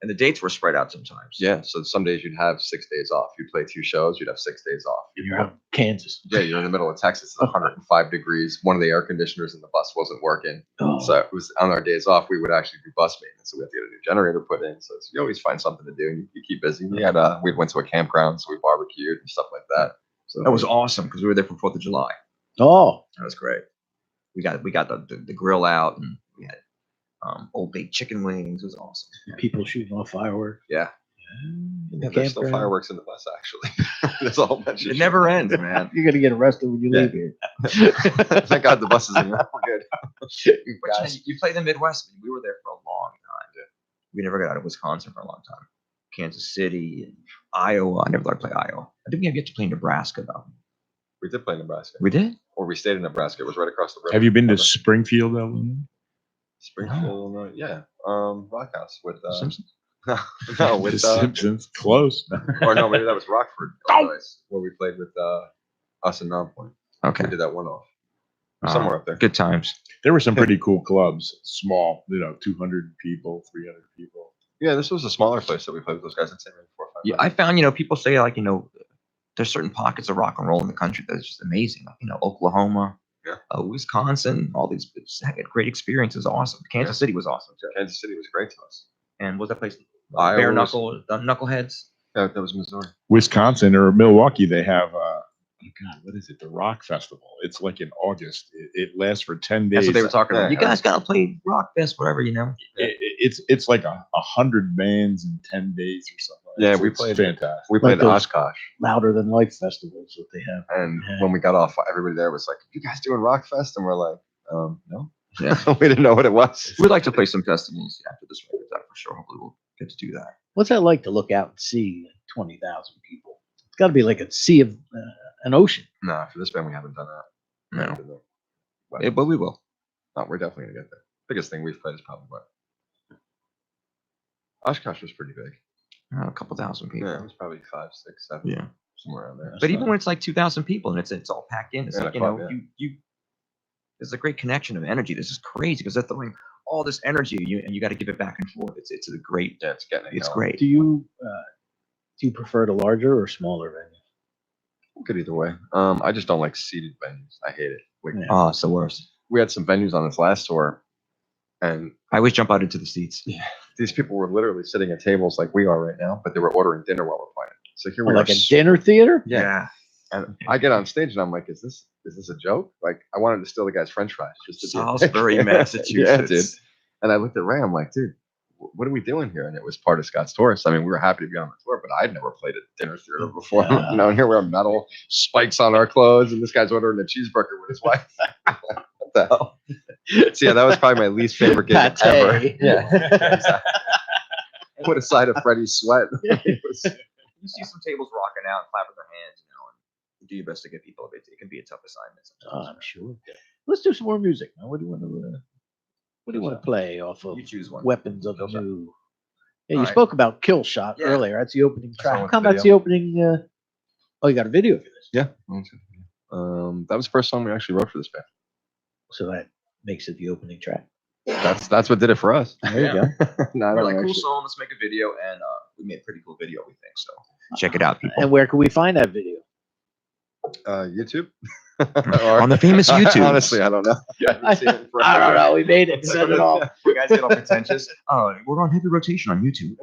and the dates were spread out sometimes. yeah. So some days you'd have 6 days off. You'd play 2 shows. You'd have 6 days off. You're out in Kansas. Yeah, you're in the middle of Texas. It's 105 degrees. One of the air conditioners in the bus wasn't working. Oh, So it was on our days off, we would actually do bus maintenance. So we had to get a new generator put in. So you always find something to do and you keep busy. We had we went to a campground, so we barbecued and stuff like that. So That was awesome because we were there for 4th of July. oh, That was great. We got the grill out and we had old baked chicken wings. It was awesome. people shooting off fireworks. yeah. In Yeah, the there's still campground. fireworks in the bus actually. There's a whole bunch of It shit. never ends, man. You're gonna get arrested when you Yeah. leave here. Thank God the bus is in. We're good. You But guys- you play the Midwest. We were there for a long time. We never got out of Wisconsin for a long time. Kansas City and Iowa. I never thought I'd play Iowa. I think we get to play Nebraska though. we did play Nebraska. We did. Or we stayed in Nebraska. It was right across the river. Have you been to Springfield, Illinois? Springfield, Illinois? Yeah. Rock House with Simpsons? no, with The Simpsons. Close. or no, maybe that was Rockford, Illinois, where we played with us and Nonpoint. Okay. We did that one off. Uh, Somewhere up there. Good times. There were some pretty cool clubs, small, 200 people, 300 people. Yeah, this was a smaller place that we played with those guys. I'd say maybe 4 or 5. Yeah, I found people say like there's certain pockets of rock and roll in the country that's just amazing. Like, Oklahoma, Yeah. Wisconsin, all these had great experiences. Awesome. Kansas City was awesome too. Kansas City was great to us. And what was that place? Iowa Bare was- Knuckleheads. Yeah, that was Missouri. Wisconsin or Milwaukee, they have, what is it? The Rock Festival. It's like in August. It lasts for 10 days. That's what they were talking about. Yeah. You guys gotta play Rock Fest, whatever. It's like 100 bands in 10 days or something. Yeah, It's- we it's played- fantastic. We played those- Oshkosh, Louder than life festivals that they have. and Yeah. when we got off, everybody there was like, "You guys doing Rock Fest?" And we're like, "No." Yeah. we didn't know what it was. We'd like to play some festivals after this record's out for sure. Hopefully we'll get to do that. What's that like to look out and see 20,000 people? It's got to be like a sea of an ocean. No, for this band, we haven't done that. We No. haven't done that. But we will. No, we're definitely gonna get there. Biggest thing we've played is probably what? Oshkosh was pretty big. A couple thousand people. Yeah, it was probably 5, 6, 7, Yeah. somewhere around there. But even when it's like 2,000 people and it's all packed in, it's Yeah, like, the club, yeah. you there's a great connection of energy. This is crazy because they're throwing all this energy at you and you got to give it back and forth. It's a great, yeah, it's getting it. it's going. great. Do you prefer the larger or smaller venue? Good either way. I just don't like seated venues. I hate it. Like, Yeah. Oh, it's the worst. we had some venues on this last tour, and I always jump out into the seats. these people were literally sitting at tables like we are right now, but they were ordering dinner while we're playing. So here we Or like are. a dinner theater? Yeah. And I get on stage and I'm like, is this a joke? Like, I wanted to steal the guy's French fries just to be a dick. Salisbury, Yeah, Massachusetts. dude. And I looked at Ray. I'm like, dude, what are we doing here? And it was part of Scott's tour. So I mean, we were happy to be on the tour, but I'd never played a dinner theater before. Yeah. And here we're metal spikes on our clothes, and this guy's ordering a cheeseburger with his wife. What the hell? So yeah, that was probably my least favorite gig ever. Pate. Yeah. Put aside a Freddie Sweat. It was- You see some tables rocking out, clapping their hands, and do your best to get people. It can be a tough assignment sometimes. I'm sure. Let's do some more music. Now, what do you want to play off of You choose one. Weapons of Go back. New? Yeah, you Alright. spoke about Kill Shot Yeah. earlier. That's the opening That's track. on How with come the that's the opening? Oh, you got a video for this. Yeah. That was the first song we actually wrote for this band. So that makes it the opening track. That's what did it for us. There you go. No, I We're don't like, cool actually. song. Let's make a video, and we made a pretty cool video. We think so. Check it out, people. And where can we find that video? YouTube. On the famous YouTube. Honestly, I don't know. I don't know. We made it. Set it off. You guys get all pretentious. Oh, we're on heavy rotation on YouTube.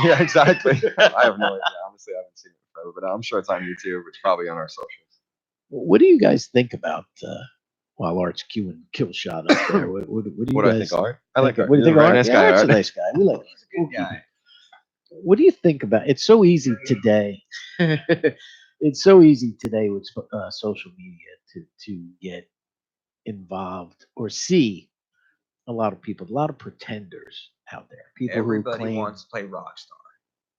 Yeah, exactly. I have no idea. Honestly, I haven't seen it forever, but I'm sure it's on YouTube. It's probably on our socials. What do you guys think about while Art's queuing Kill Shot up there? What do you What do I guys think, Art? I like Art. What do you think, He's a Art? very nice Yeah, guy, Art's a Art. nice guy. We like him. He's a good guy. What do you think about? It's so easy today. It's so easy today with social media to get involved or see a lot of people, a lot of pretenders out there. People who Everybody claim wants to play rock star.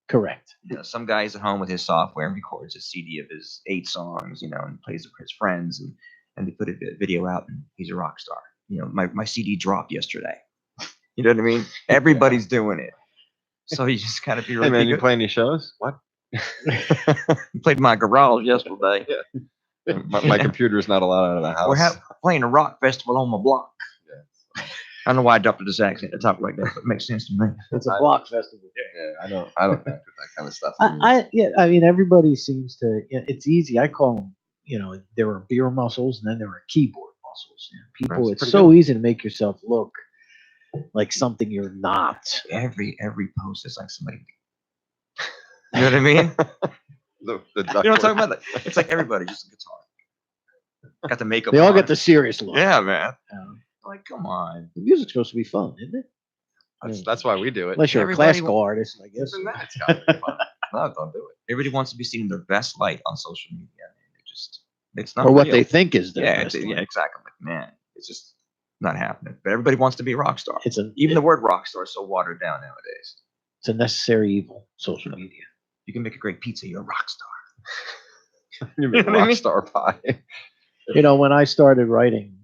correct. You know, some guy's at home with his software and records a CD of his 8 songs, you know, and plays it for his friends, and they put a video out, and he's a rock star. You know, my CD dropped yesterday. You know what I mean? Everybody's doing it. So you just gotta be really Hey man, you good. play any shows? What? Played my garage yesterday. My computer's not allowed out of the house. We're playing a rock festival on my block. Yeah. I don't know why I adopted this accent to talk like that, but it makes sense to me. It's a block festival. Yeah, I don't connect with that kind of stuff. I mean, everybody seems to. It's easy. I call them. You know, there are beer muscles, and then there are keyboard muscles. And people, That's it's pretty so easy to make yourself look like something you're not. Every post is like somebody. You know what I mean? the You know what I'm talking about? Like, it's like everybody, just a guitar. Got the makeup. They all on. get the serious look. Yeah, man. Um, Like, come on. the music's supposed to be fun, isn't it? That's why we do it. Unless you're Everybody a classical artist, I guess. Even that, it's gotta be fun. No, don't do it. Everybody wants to be seen in their best light on social media. Man. It's not Or what real. they think is their Yeah, best. yeah, life. exactly. Like, man, it's just not happening. But everybody wants to be a rock star. It's Even the word rock star is so watered down nowadays. it's a necessary evil. Social media. You can make a great pizza, you're a rock star. You make know what I rock mean? star pie. You know, when I started writing,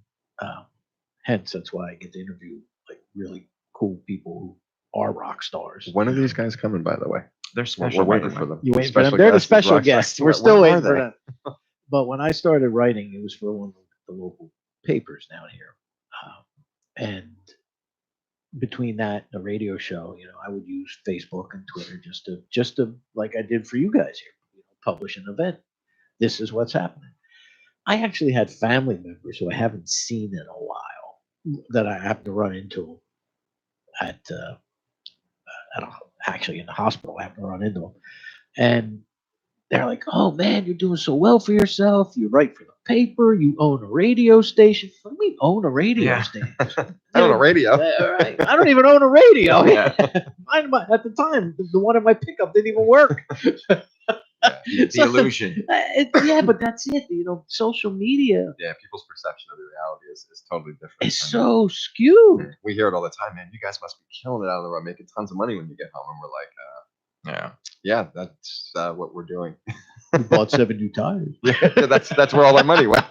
hence that's why I get to interview like really cool people who are rock stars. When are these guys coming, by the way? They're We're special. waiting by the for way. them. You waiting for them? They're the guests, special rock stars. guests. We're When still are waiting for they? them. But when I started writing, it was for one of the local papers down here, and between that and the radio show, you know, I would use Facebook and Twitter just to like I did for you guys here, you know, publish an event. This is what's happening. I actually had family members who I haven't seen in a while that I happened to run into at actually in the hospital. I happened to run into them, and they're like, "Oh man, you're doing so well for yourself. You write for the paper. You own a radio station." What do you mean own a radio Yeah. station? I don't know, radio. Right. I don't even own a radio. Yeah. Mine, at the time, the one in my pickup didn't even work. The So, illusion. yeah, but that's it. You know, social media Yeah, people's perception of the reality is totally different. is I mean, so skewed. we hear it all the time, man. You guys must be killing it out of the road, making tons of money when you get home. And we're like, Yeah. yeah, that's what we're doing. We bought 7 new tires. Yeah, that's where all our money went.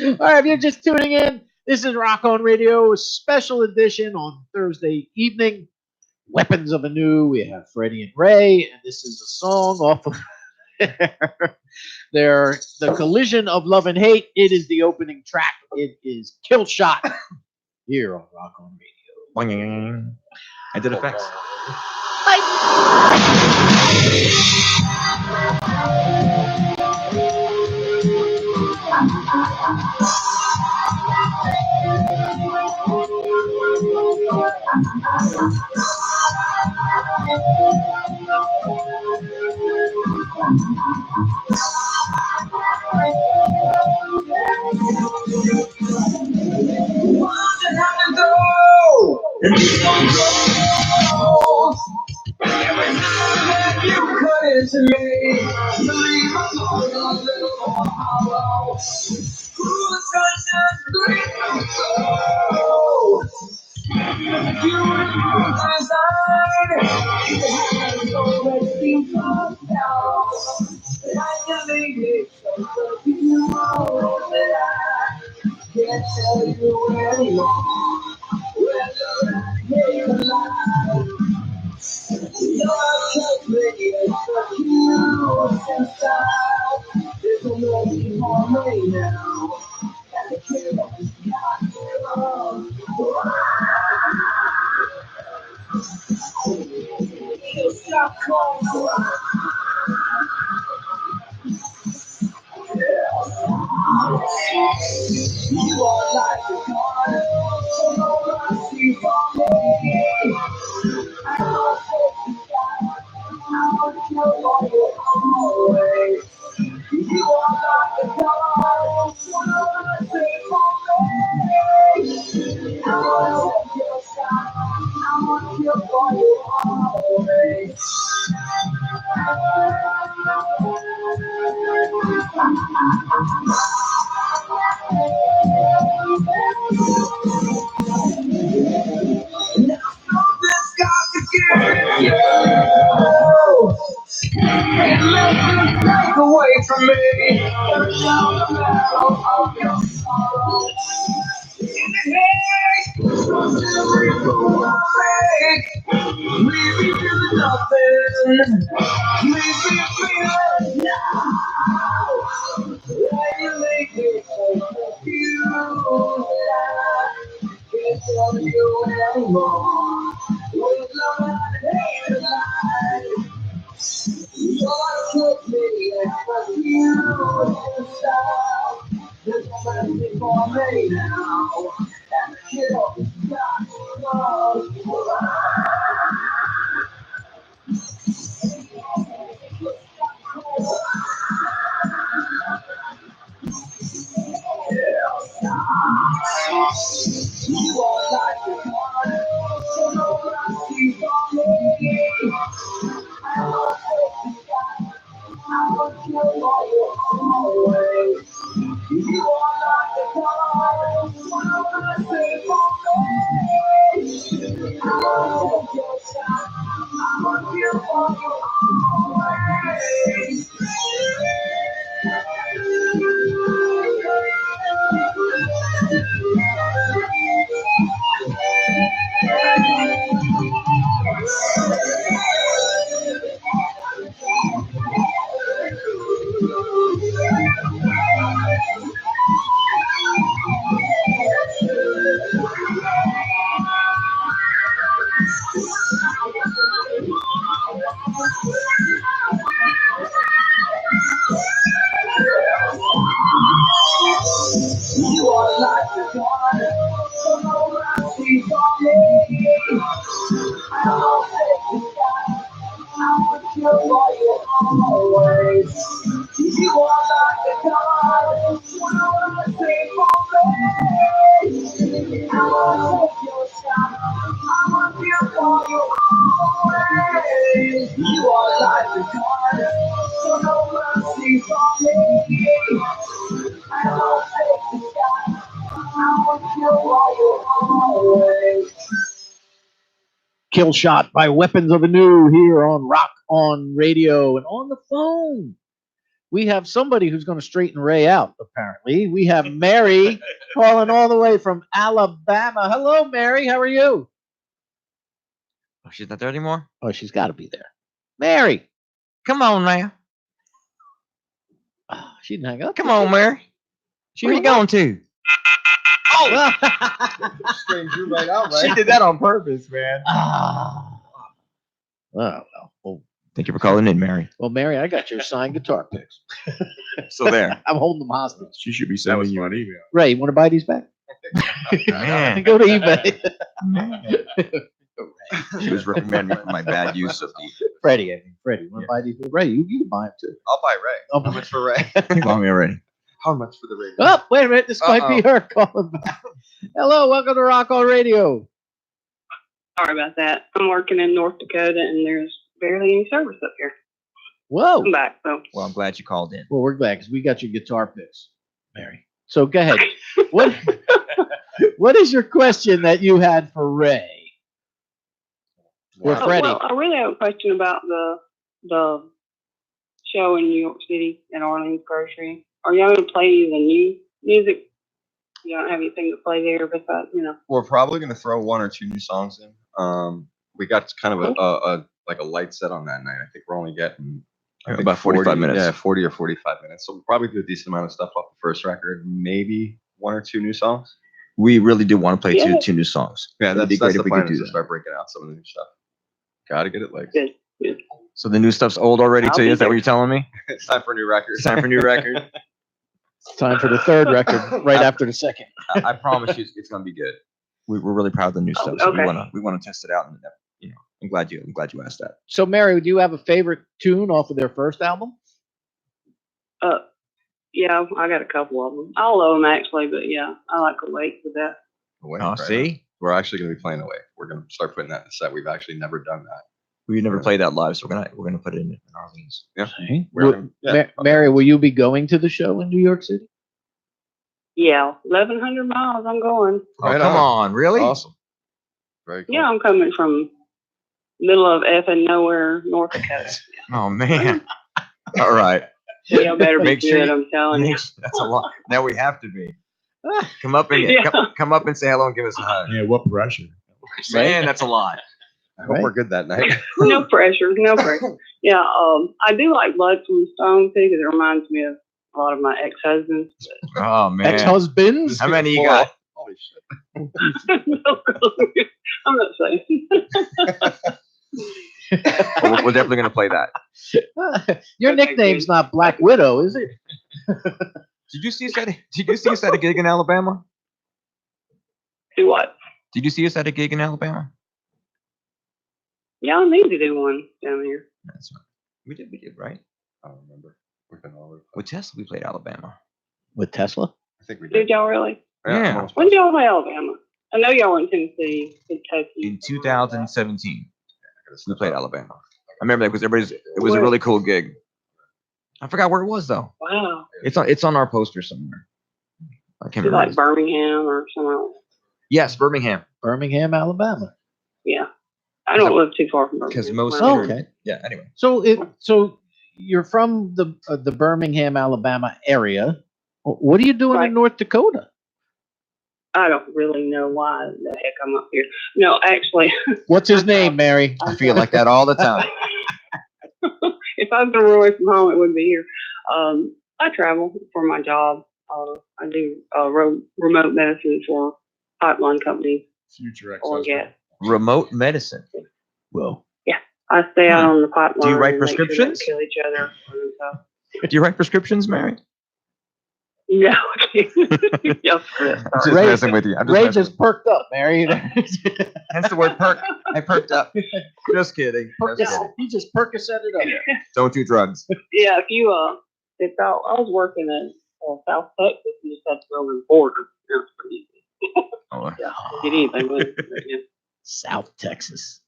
All right, if you're just tuning in, this is Rock On Radio, a special edition on Thursday evening. Weapons of Anew. We have Freddie and Ray, and this is a song off of The Collision of Love and Hate. It is the opening track. It is Kill Shot here on Rock On Radio. I did effects. Away from me. Kill Shot by Weapons of Anew here on Rock On Radio. And on the phone, we have somebody who's going to straighten Ray out, apparently. We have Mary calling all the way from Alabama. Hello, Mary. How are you? Oh, she's not there anymore? Oh, she's got to be there. Mary. Come on now. Oh, she didn't hang up. Come on, Mary. Where you going to? Oh! Straightened you right out, She right? did that on purpose, man. Ah. Well, Thank you for calling in, Mary. Mary, I got your signed guitar picks. So there. I'm holding them hostage. She should be That sending was you an funny. email. Ray, you want to buy these back? Man. Go to eBay. She was reprimanding me for my bad use of the. Freddie, you want to buy these? Ray, you can buy them too. I'll buy Ray. Oh, How much for Ray? You bought me already. How much for the Ray? Oh, wait a minute. This might be her calling back. Hello, welcome to Rock On Radio. Sorry about that. I'm working in North Dakota and there's barely any service up here. Whoa. I'm back, so. Well, I'm glad you called in. Well, we're glad because we got your guitar picks, Mary. So go ahead. What is your question that you had for Ray? Or Oh, Freddie? well, I really have a question about the show in New York City at Arlene's Grocery. Are y'all going to play the new music? You don't have anything to play there besides, We're probably going to throw one or two new songs in. We got kind of like a light set on that night. I think we're only getting I think About 45 minutes. Yeah, 40 or 45 minutes. So we'll probably do a decent amount of stuff off the first record, maybe 1 or 2 new songs. We really do want to play Yeah. two new songs. Yeah, It'd be that's great the if we plan could is do to that. start breaking out some of the new stuff. Gotta get it like Good. Good. So the new stuff's old already I'll to you? be Is that what there. you're telling me? it's time for a new record. It's time for a new record. It's time for the third record right after the second. I promise you, it's gonna be good. We're really proud of the new Oh, stuff. So okay. we wanna test it out, and you know, I'm glad you asked that. So, Mary, do you have a favorite tune off of their first album? Yeah, I got a couple of them. All of them actually, but yeah, I like Awake the best. Awake Oh, right see, now. We're actually going to be playing Awake. We're going to start putting that in the set. We've actually never done that. we never Yeah. played that live, so we're gonna put it in Orleans. Yeah. Will- gonna- yeah. Mary, will you be going to the show in New York City? Yeah, 1,100 miles. I'm going. Oh, Right come on. on, really? Awesome. Very cool. Yeah, I'm coming from middle of effing nowhere, North Dakota. Oh man. All right. Y'all better be Make sure good. you- I'm telling you. That's a lot. Now we have to be. Come up and Yeah. come up and say hello and give us a hug. Yeah, what pressure? Man, that's a lot. I hope Right. we're good that night. No pressure. No pressure. Yeah, I do like Blood from the Stone too because it reminds me of a lot of my ex-husbands. Oh man. Ex-husbands? How many you got? Holy shit. No, I'm not saying. Well, we're definitely gonna play that. Your Okay, nickname's good. not Black Widow, is it? Did you see us at a gig in Alabama? Do what? Did you see us at a gig in Alabama? Y'all need to do one down here. That's right. We did, right? I don't remember. We've been all over. With Tesla, we played Alabama. With Tesla? I think we Did did. Oh, y'all really? Yeah. almost When did y'all play Alabama? I know y'all were in Tennessee, Kentucky. In 2017, we step played up. Alabama. I remember that because it was a Where? really cool gig. I forgot where it was though. Wow. It's on our poster somewhere. I can't Is it remember. like Birmingham or somewhere else? Yes, Birmingham. Birmingham, Alabama. Yeah. I don't live too far from Birmingham. Because most. Oh, Well, okay. Yeah. Anyway. So you're from the Birmingham, Alabama area. What are you doing Right. in North Dakota? I don't really know why the heck I'm up here. No, actually, What's his name, Mary? I feel like that all the time. if I've been away from home, it would be here. I travel for my job. I do remote medicine for pipeline companies. Future ex. Oil and gas. Remote medicine. Well, I stay out on the pipeline. write and make sure they don't prescriptions? kill each other and stuff. Do you write prescriptions, Mary? No. Yes, Chris. I'm just Sorry. Ray- messing with you. I'm just Ray messing just perked up, Mary. Hence the word perk. I perked up. Just kidding. Just kidding. He just Percocet it up. Don't do drugs. Yeah, if I was working in South Texas, you just had to go over the border. That's pretty easy. Oh, Yeah, get anything with it. Yeah. South Texas.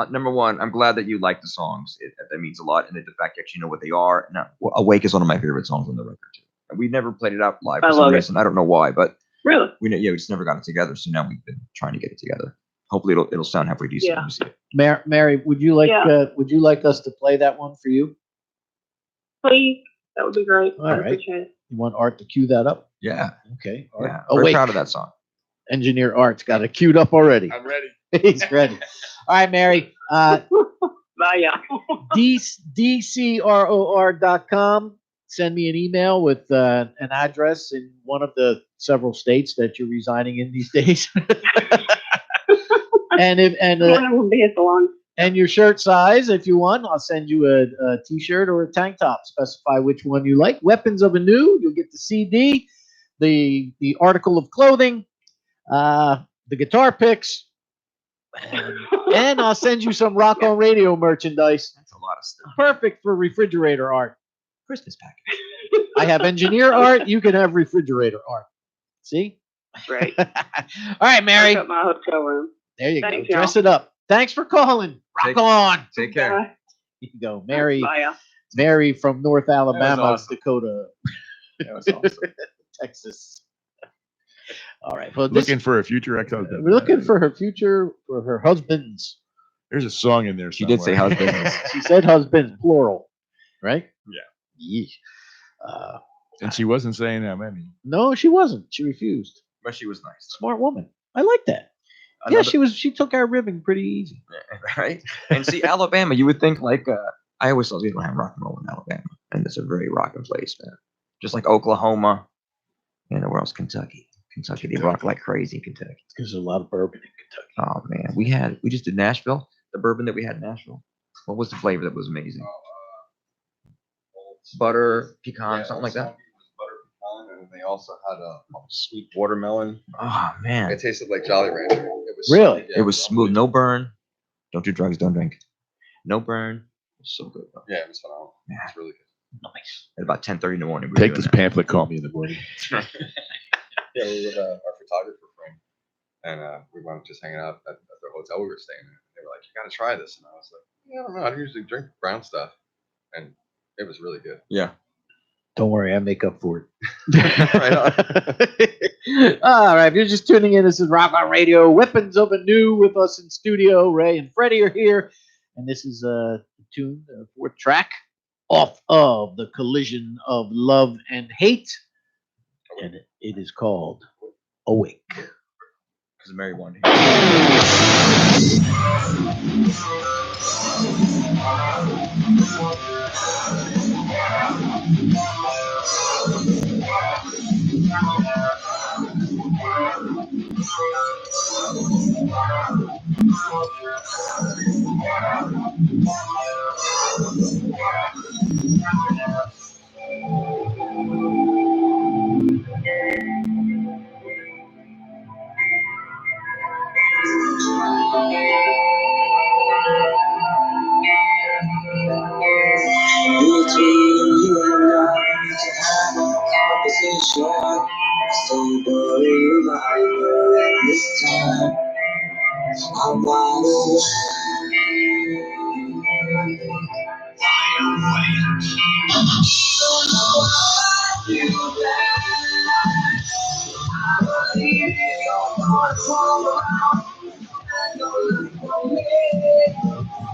Number one, I'm glad that you like the songs. That means a lot, and the fact that you know what they are. Now, "Awake" is one of my favorite songs on the record too. And we never played it out live for I some love it. reason. I don't know why, but Really? we just never got it together. So now we've been trying to get it together. Hopefully, it'll sound halfway decent Yeah. when you see it. Mary, would you like Yeah. us to play that one for you? Please. That would be great. All I right. appreciate it. You want Art to cue that up? Yeah, Okay. yeah. Oh, Very wait. proud of that song. Engineer Art's got it queued up already. I'm ready. He's ready. All right, Mary. Bye, y'all. DCROR.com. Send me an email with an address in one of the several states that you're residing in these days. and It would be a salon. and your shirt size, if you want, I'll send you a t-shirt or a tank top. Specify which one you like. Weapons of Anew, you'll get the CD, the article of clothing, the guitar picks, and I'll send you some Rock on Radio merchandise. That's a lot of stuff. Perfect for refrigerator art. Christmas package. I have engineer art. You can have refrigerator art. See? Great. All right, Mary. I'll cut my hotel room. There you Thanks, go. y'all. Dress it up. Thanks for calling. Rock Take- on. Take care. Bye. You can go. Mary. Bye, y'all. Mary from North Alabama, awesome. Dakota, That was awesome. Texas. All right. Well, Looking for a future ex-husband. we're looking for her future, for her husbands. There's a song in there. She did say somewhere. husband. She said husbands, plural, right? Yeah. Yeesh. And she wasn't saying that many. No, she wasn't. She refused. But she was nice. Smart woman. I like that. Yeah, she took our ribbing pretty easy. right? And see, Alabama, you would think like I always thought we don't have rock and roll in Alabama, and it's a very rocking place, man. Just like Oklahoma, and where else? Kentucky, they rock like crazy in Kentucky. There's a lot of bourbon in Kentucky. Oh man, we just did Nashville. The bourbon that we had in Nashville. What was the flavor that was amazing? Butter pecan, something like that. Butter pecan, and they also had a sweet watermelon. Oh man, It tasted like Jolly Rancher. It was Really? it was smooth, no burn. Don't do drugs, don't drink. No burn. It was so good. Though. Yeah, it was phenomenal. Yeah. It's really good. Nice. At about 10:30 in the morning. we were Take doing this that. pamphlet, call me in the morning. Yeah, we were with our photographer friend, and we went just hanging out at the hotel we were staying in. They were like, "You got to try this," and I was like, "Yeah, I don't know. I don't usually drink brown stuff," and it was really good. Yeah. Don't worry, I make up for Right it. All right, if you're just tuning in, this is Rock on Radio. Weapons of Anew with us in studio. Ray and Freddie are here, and this is the tune, the fourth track off of the Collision of Love and Hate, and it is called Awake. Because Mary wanted. Between you and I to have a conversation. Somebody reminder at this time. I'm wide awake. Don't know about you, babe. I believe you're gonna come around. And you'll look for me.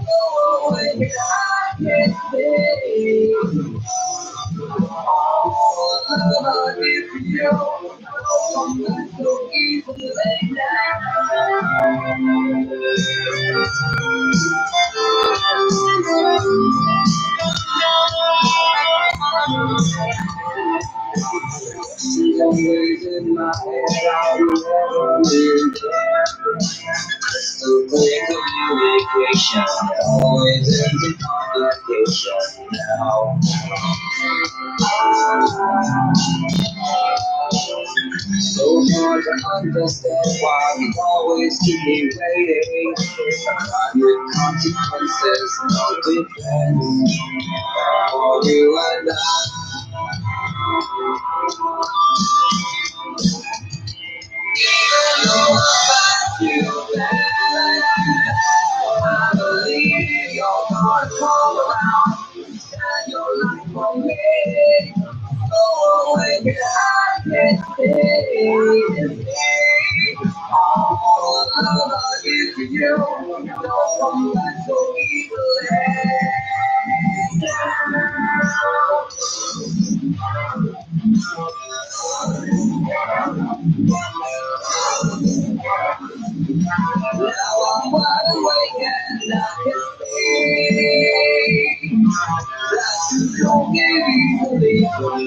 Go away, I can't stay. Oh, love, if you don't come back so easily See the ways in my head, I'll never leave. Crystal clear communication, always ends in complication now. So hard to understand why you always keep me waiting. Private consequences, no defense for you and I. Even though I feel bad, I believe you're gonna come around and your life for me. Go away, but I can't stay. All love I give to you, don't come back so easily. Now I'm wide awake and I can see that you don't get easily from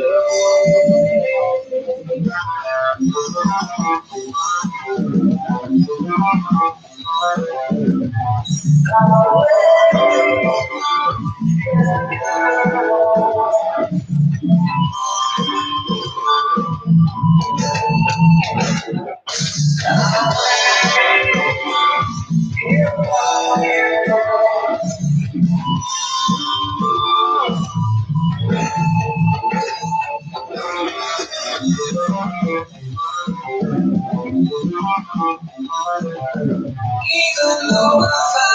Even though I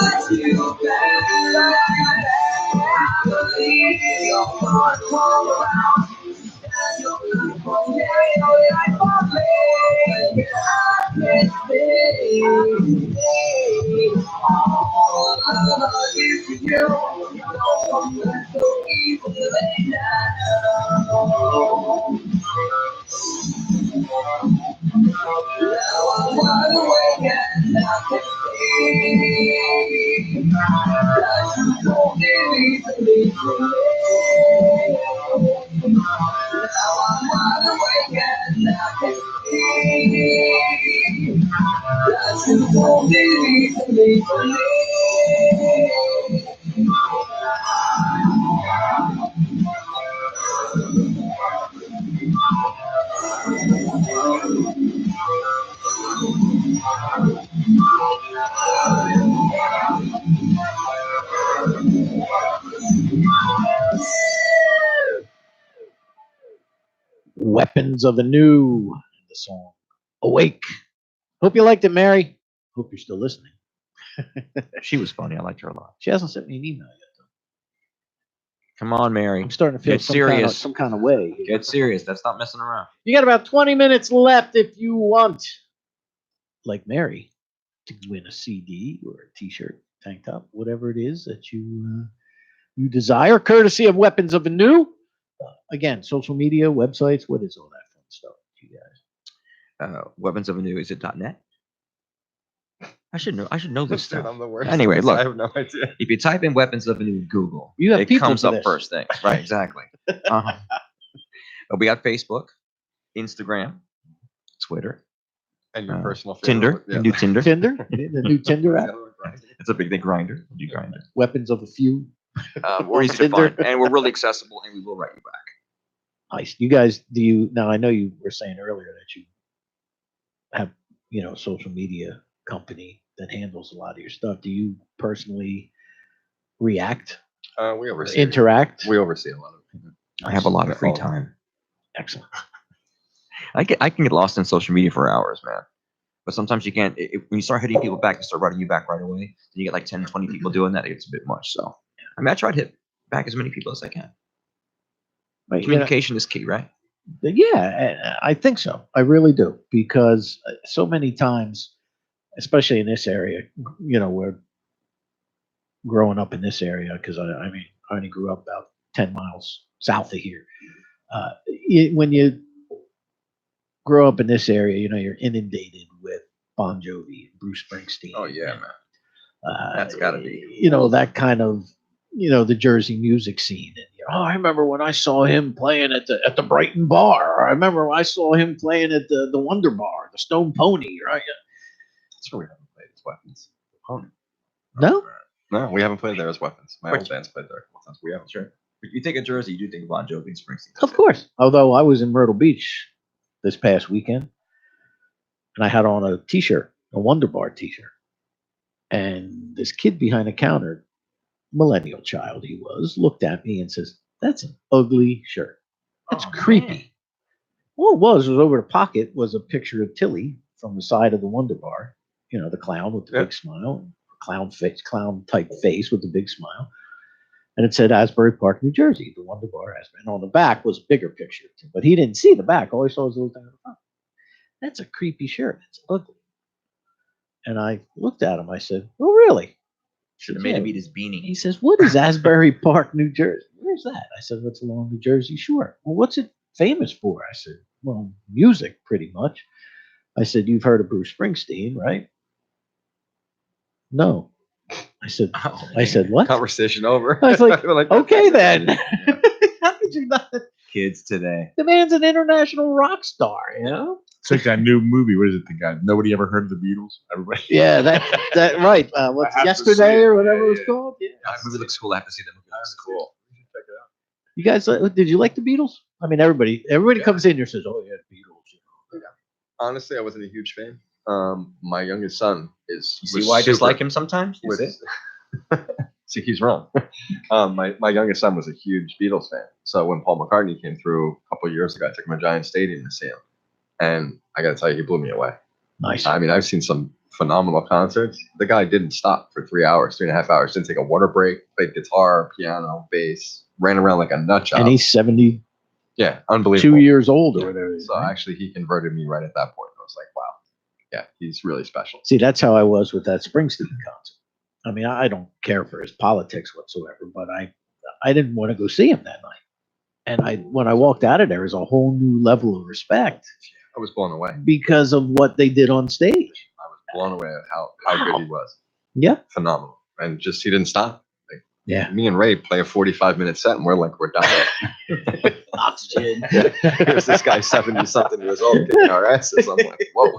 find you bad, I believe you're gonna come around. And you're not for me, you're like for me. I can't stay. All I give to you, don't come back so easily now. Now I'm wide awake and I can see that you don't need to leave me. Now I'm wide awake and I can see that you don't need to leave Weapons of the New, the song Awake. Hope you liked it, Mary. Hope you're still listening. She was funny. I liked her a lot. She hasn't sent me an email yet, though. Come on, Mary. I'm starting to feel Get serious. some kind of way. Get serious. That's not messing around. You got about 20 minutes left if you want, like Mary, to win a CD or a T-shirt, tank top, whatever it is that you desire, courtesy of Weapons of the New. Again, social media, websites, what is all that fun stuff, you guys? Weapons of a New. Is it .net? I should know this Dude, stuff. I'm the worst. Anyway, at this. look. I have no idea. If you type in Weapons of a New in Google, You have it people comes for up this. first thing. Right, exactly. Uh-huh. But we got Facebook, Instagram, Twitter, And your personal favorite. Tinder. Yeah. New Tinder. Tinder, the new Tinder app, It's a big thing. Grinder. New Grinder. Weapons of a Few. We're easy to Tinder. find, and we're really accessible, and we will write you back. Nice. You guys, now I know you were saying earlier that you have, social media company that handles a lot of your stuff. Do you personally react, We oversee. interact? We oversee a lot of it. I have a lot of free Oh. time. Excellent. I can get lost in social media for hours, man. But sometimes you can't. When you start hitting people back, they start writing you back right away. Then you get like 10, 20 people doing that. It gets a bit much. So, I try to hit back as many people as I can. But, Communication is key, right? yeah, I think so. I really do, because so many times, especially in this area, we're growing up in this area, because I only grew up about 10 miles south of here. When you grow up in this area, you're inundated with Bon Jovi, Bruce Springsteen. Oh yeah, man. That's gotta be. That kind of, the Jersey music scene. And I remember when I saw him playing at the Brighton Bar. Or I remember when I saw him playing at the Wonder Bar, the Stone Pony. Right? That's where we haven't played as Weapons. Oh, No, no, we haven't played there as Weapons. My But- old band's played there a couple times. We haven't. Sure. But you think of Jersey, you do think Bon Jovi and Springsteen. of course. Although I was in Myrtle Beach this past weekend, and I had on a T-shirt, a Wonder Bar T-shirt, and this kid behind the counter, millennial child he was, looked at me and says, "That's an ugly shirt. That's creepy." All it was over the pocket was a picture of Tilly from the side of the Wonder Bar, the clown with the Yeah. big smile, clown type face with the big smile. And it said Asbury Park, New Jersey, the Wonder Bar Asbury. And on the back was a bigger picture, but he didn't see the back. All he saw was a little thing on the front. That's a creepy shirt. It's ugly. And I looked at him. I said, "Oh, really?" Should have made him eat his beanie. He says, "What is Asbury Park, New Jersey? Where's that?" I said, "What's along the Jersey Shore." "Well, what's it famous for?" I said, "Well, music, pretty much." I said, "You've heard of Bruce Springsteen, right?" "No." I said, "What?" Conversation over. I was like, We're like, "Okay, then." How could you not? Kids today. The man's an international rock star, It's like that new movie. What is it? The guy. Nobody ever heard of the Beatles. Everybody. Yeah, that right. What's I have to Yesterday see it. or whatever Yeah, it was yeah. called? Yeah. That movie looks cool. I have to see that movie. That's cool. You should check it out. You guys, did you like the Beatles? I mean, everybody Yeah. comes in here and says, "Oh yeah, the Beatles." Honestly, I wasn't a huge fan. My youngest son is. You see was why I dislike super- him sometimes? You see? See, he's wrong. My youngest son was a huge Beatles fan. So when Paul McCartney came through a couple of years ago, I took him to Giant Stadium to see him. And I got to tell you, he blew me away. Nice. I mean, I've seen some phenomenal concerts. The guy didn't stop for 3 hours, 3.5 hours, didn't take a water break, played guitar, piano, bass, ran around like a nut job. And he's 72 yeah, unbelievable. years old or whatever. So actually, he converted me right at that point. I was like, wow, yeah, he's really special. See, that's how I was with that Springsteen concert. I mean, I don't care for his politics whatsoever, but I didn't want to go see him that night. And when I walked out of there, was a whole new level of respect I was blown away. because of what they did on stage. I was blown away at how good he was. Yeah. Phenomenal. And just he didn't stop. Yeah. Me and Ray play a 45-minute set, and we're dying. Oxygen. Here's this guy 70-something years old kicking our asses. I'm like, whoa.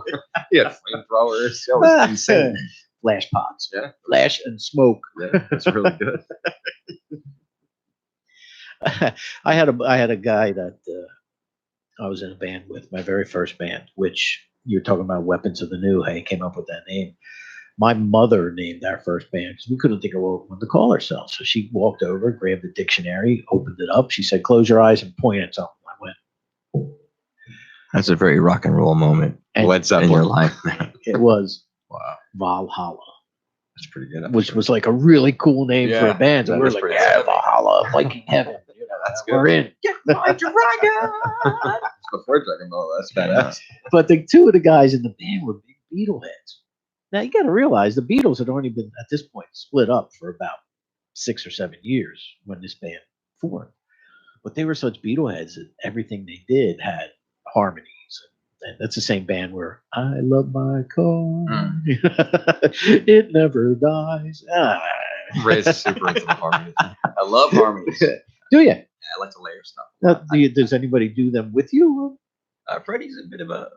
He had flamethrowers. It was insane. Flash pots. Yeah. Flash and smoke. Yeah, it's really good. I had a guy that I was in a band with, my very first band, which you're talking about Weapons of the New. Hey, came up with that name. My mother named our first band because we couldn't think of what to call ourselves. So she walked over, grabbed the dictionary, opened it up. She said, "Close your eyes and point at something." I went, That's a very rock and roll moment and Led in your Zeppelin. life. it was Wow. Valhalla, That's pretty good. which was like a really cool name for Yeah, a band. So that we were is like, pretty yeah, sick. Valhalla, Viking heaven. You know, That's good. we're in. It's before Dragon Ball. That's badass. But the two of the guys in the band were big Beatle heads. Now you got to realize the Beatles had only been at this point split up for about 6 or 7 years when this band formed. But they were such Beatle heads that everything they did had harmonies. And that's the same band where I love my car. It never dies. Ray's super into the harmony. I love harmonies. Do you? I like to layer stuff. Does anybody do them with you? Freddie's a bit of a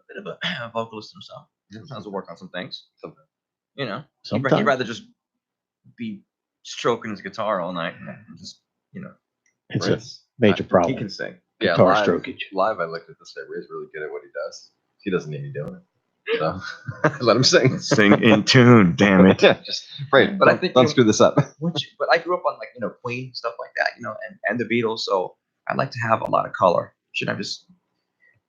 vocalist himself. Sometimes we'll work on some things. You know, he'd Sometimes. rather just be stroking his guitar all night and just, you know. It's a Ray's- major He problem. can sing. Yeah, Guitar live, strokage. live, I looked at this. Ray's really good at what he does. He doesn't need me doing it. So let him sing. Sing in tune, damn it. Yeah, just Ray. But I Don't, think don't you- screw this up. But I grew up on, like, you know, Queen, stuff like that, you know, and the Beatles. So I like to have a lot of color.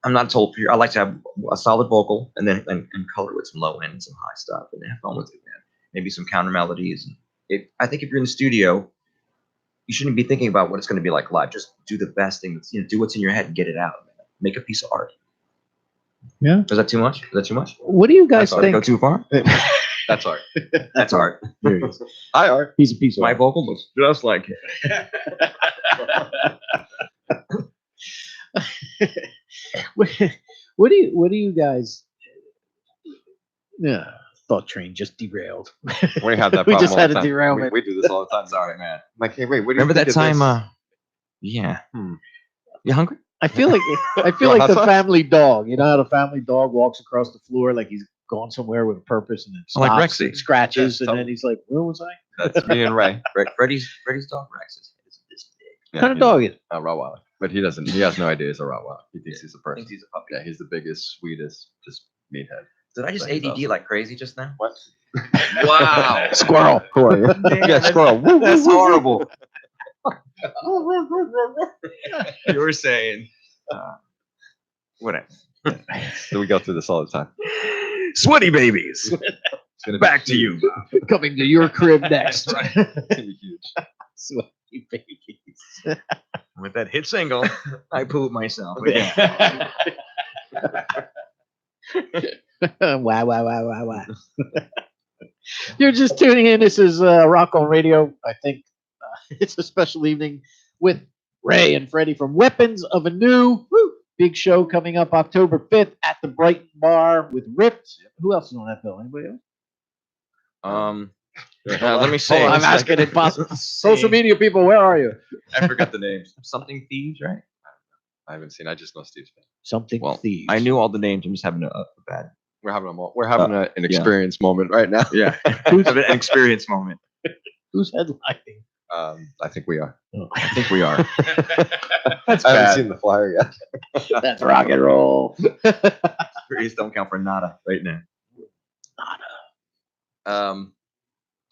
I'm not told for you. I like to have a solid vocal and then and color with some low end and some high stuff and have fun with it, man. Maybe some counter melodies. And I think if you're in the studio, you shouldn't be thinking about what it's going to be like live. Just do the best thing. That's, you know, do what's in your head and get it out, man. Make a piece of art. Yeah. Is that too much? Is that too much? What do you guys Sorry, go think? too far? That's art. That's art. There he is. Hi, art. He's a piece of My art. vocal was just like it. What do you guys? Yeah, thought train just derailed. We have that We problem just all had the a time. derailment. We do this all the time. Sorry, man. I'm like, hey, wait, what do you Remember that think of time? this? Yeah. Hmm. You hungry? I feel like You want the hot sauce? family dog. You know how the family dog walks across the floor like he's going somewhere with a purpose, and then Like stops Rexy. and scratches, Yeah, and then he's like, "Where was I?" That's me and Ray. Freddie's dog Rex is this big. Yeah, What kind of he's dog is? a Rottweiler. But he doesn't. He has no idea he's a Rottweiler. He thinks he's a person. Thinks he's a puppy. Yeah, he's the biggest, sweetest, just meathead. Did I just Thanks, ADD Austin. like crazy just now? What? Wow. Squirrel. Yeah, squirrel. That's horrible. You were saying, whatever. So we go through this all the time. Sweaty babies. It's gonna be Back to you. Coming to your crib next. It's gonna be huge. Sweaty babies. With that hit single, I pooped myself. Wow, wow, wow, wow, wow. You're just tuning in. This is Rock on Radio. I think it's a special evening with Ray and Freddie from Weapons of a New. Woo! Big show coming up October 5th at the Brighton Bar with Ripped. Who else is on that bill? Anybody else? Let me see. I'm asking it possible. Social media people, where are you? I forgot the names. Something Thieves, right? I haven't seen. I just know Steve's fan. Something Well, thieves. I knew all the names. I'm just having a bad. We're having an experience moment right now. Yeah. An experience moment. Who's headlining? I think we are. Oh. I think we are. I haven't seen the flyer yet. That's rock and roll. Please don't count for nada right now.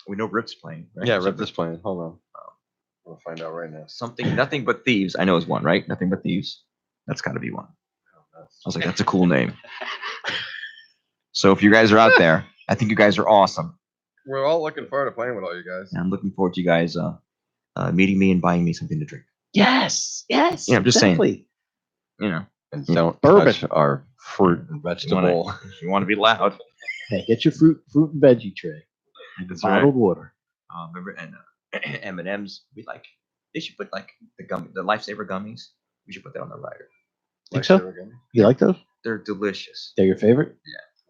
We know Rip's playing, right? Yeah, Rip is playing. Hold on. We'll find out right now. Something, Nothing But Thieves. I know is one, right? Nothing But Thieves. That's got to be one. I was like, that's a cool name. So if you guys are out there, I think you guys are awesome. We're all looking forward to playing with all you guys. And I'm looking forward to you guys meeting me and buying me something to drink. Yes. Yes. Yeah, I'm just saying. exactly. You know, And don't Bourbon. touch our fruit and vegetable. if you want to be loud. Hey, get your fruit and veggie tray. And That's bottled water. Remember, and M&M's. They should put like the Lifesaver gummies. We should put that on the rider. Think so? You like those? They're delicious. They're your favorite?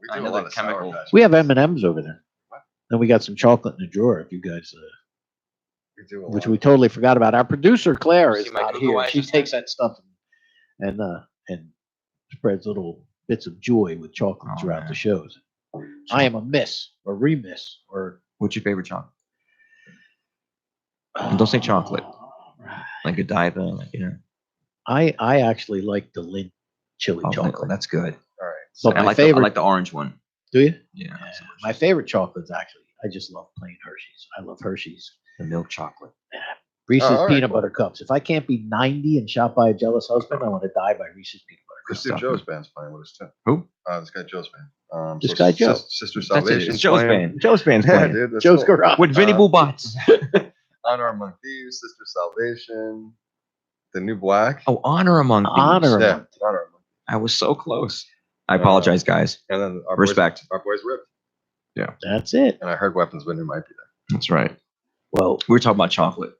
We I do a know lot the of Sour chemical- Patch We have Kids. M&Ms over there. What? Then we got some chocolate in the drawer. If you guys, We do a which lot. we totally forgot about. Our producer Claire See is my not Google here. Eyes She just takes that stuff and spreads little bits of joy with chocolate Oh, throughout man. the shows. I am a miss or remiss or What's your favorite chocolate? And don't say chocolate. Like Godiva, like, you know. I actually like the Lindt chili Oh, chocolate. that's good. All right. But I my like favorite, I like the orange one. do you? Yeah. Yeah, my favorite chocolate's actually, I just love plain Hershey's. I love Hershey's. The milk chocolate. Reese's all right, peanut cool. butter cups. If I can't be 90 and shot by a jealous husband, I want to die by Reese's peanut butter This cups. dude Joe's band's playing with us too. Who? This guy Joe's band. This guy Joe. Sister That's it. Salvation. It's Joe's band. Joe's band's Yeah, playing. dude. That's Joe's cool. Garage. With Vinny Uh, Boo Bots. Honor Among Thieves, Sister Salvation, The New Black. Oh, Honor Among Thieves. Honor Yeah, Among Honor Among. I was so close. I apologize, guys. And then our Respect. Boys, our boys ripped. That's it. And I heard Weapons Winter might be there. That's right. Well, We were talking about chocolate.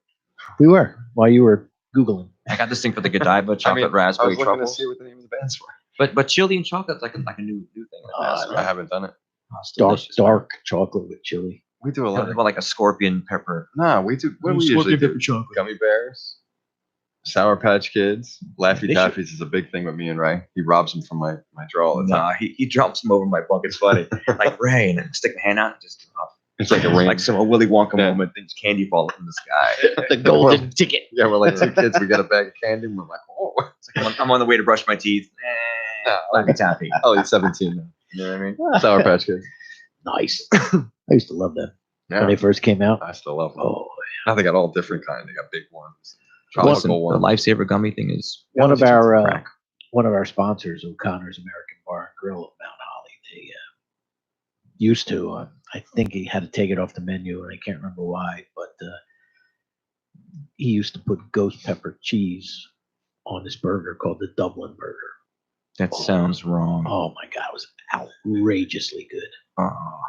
we were while you were Googling. I got this thing for the Godiva chocolate I raspberry was looking to truffles. see what the name of the band's for. But chili and chocolate's like a new thing. I haven't done it. Oh, it's Dark, delicious. dark chocolate with chili. We do a lot of. Well, like a scorpion pepper. Nah, we do. What do we usually do? Gummy bears, Sour Patch Kids, Laffy They should- Taffies is a big thing with me and Ray. He robs them from my drawer all the time. Nah, he drops them over my bunk. It's funny. Like Ray, and I stick my hand out and just drop. It's like a It's ring. like some Willy Wonka Yeah. moment. Things candy fall from the sky. The golden ticket. Yeah, we're like two kids. We get a bag of candy. And we're like, oh, It's like I'm on the way to brush my teeth. Laffy Taffy. oh, he's 17 now. You know what I mean? Sour Patch Kids. Nice. I used to love them when Yeah, they first came out. I still love them. Oh, Now they got all different kind. They got big ones, Listen, tropical the ones. lifesaver gummy thing is one of it's our crack. one of our sponsors, O'Connor's American Bar and Grill of Mount Holly, they used to. I think he had to take it off the menu, and I can't remember why, but he used to put ghost pepper cheese on his burger called the Dublin Burger. That sounds wrong. Oh my god, it was outrageously good. Oh.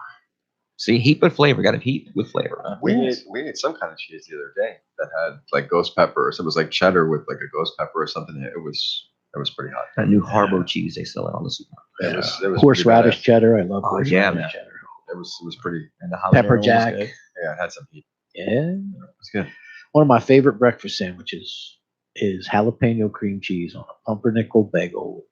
See, heat with flavor. Got to heat with flavor. Huh? We ate some kind of cheese the other day that had like ghost pepper. So it was like cheddar with like a ghost pepper or something. It was pretty hot. That new Harbo cheese they sell it on the supermarket. It was Horseradish pretty cheddar. I love Oh, horseradish yeah, man. cheddar. badass. It was pretty. And the Pepper habanero was jack. good. Yeah, it had some heat. Yeah. It's good. One of my favorite breakfast sandwiches is jalapeno cream cheese on a pumpernickel bagel,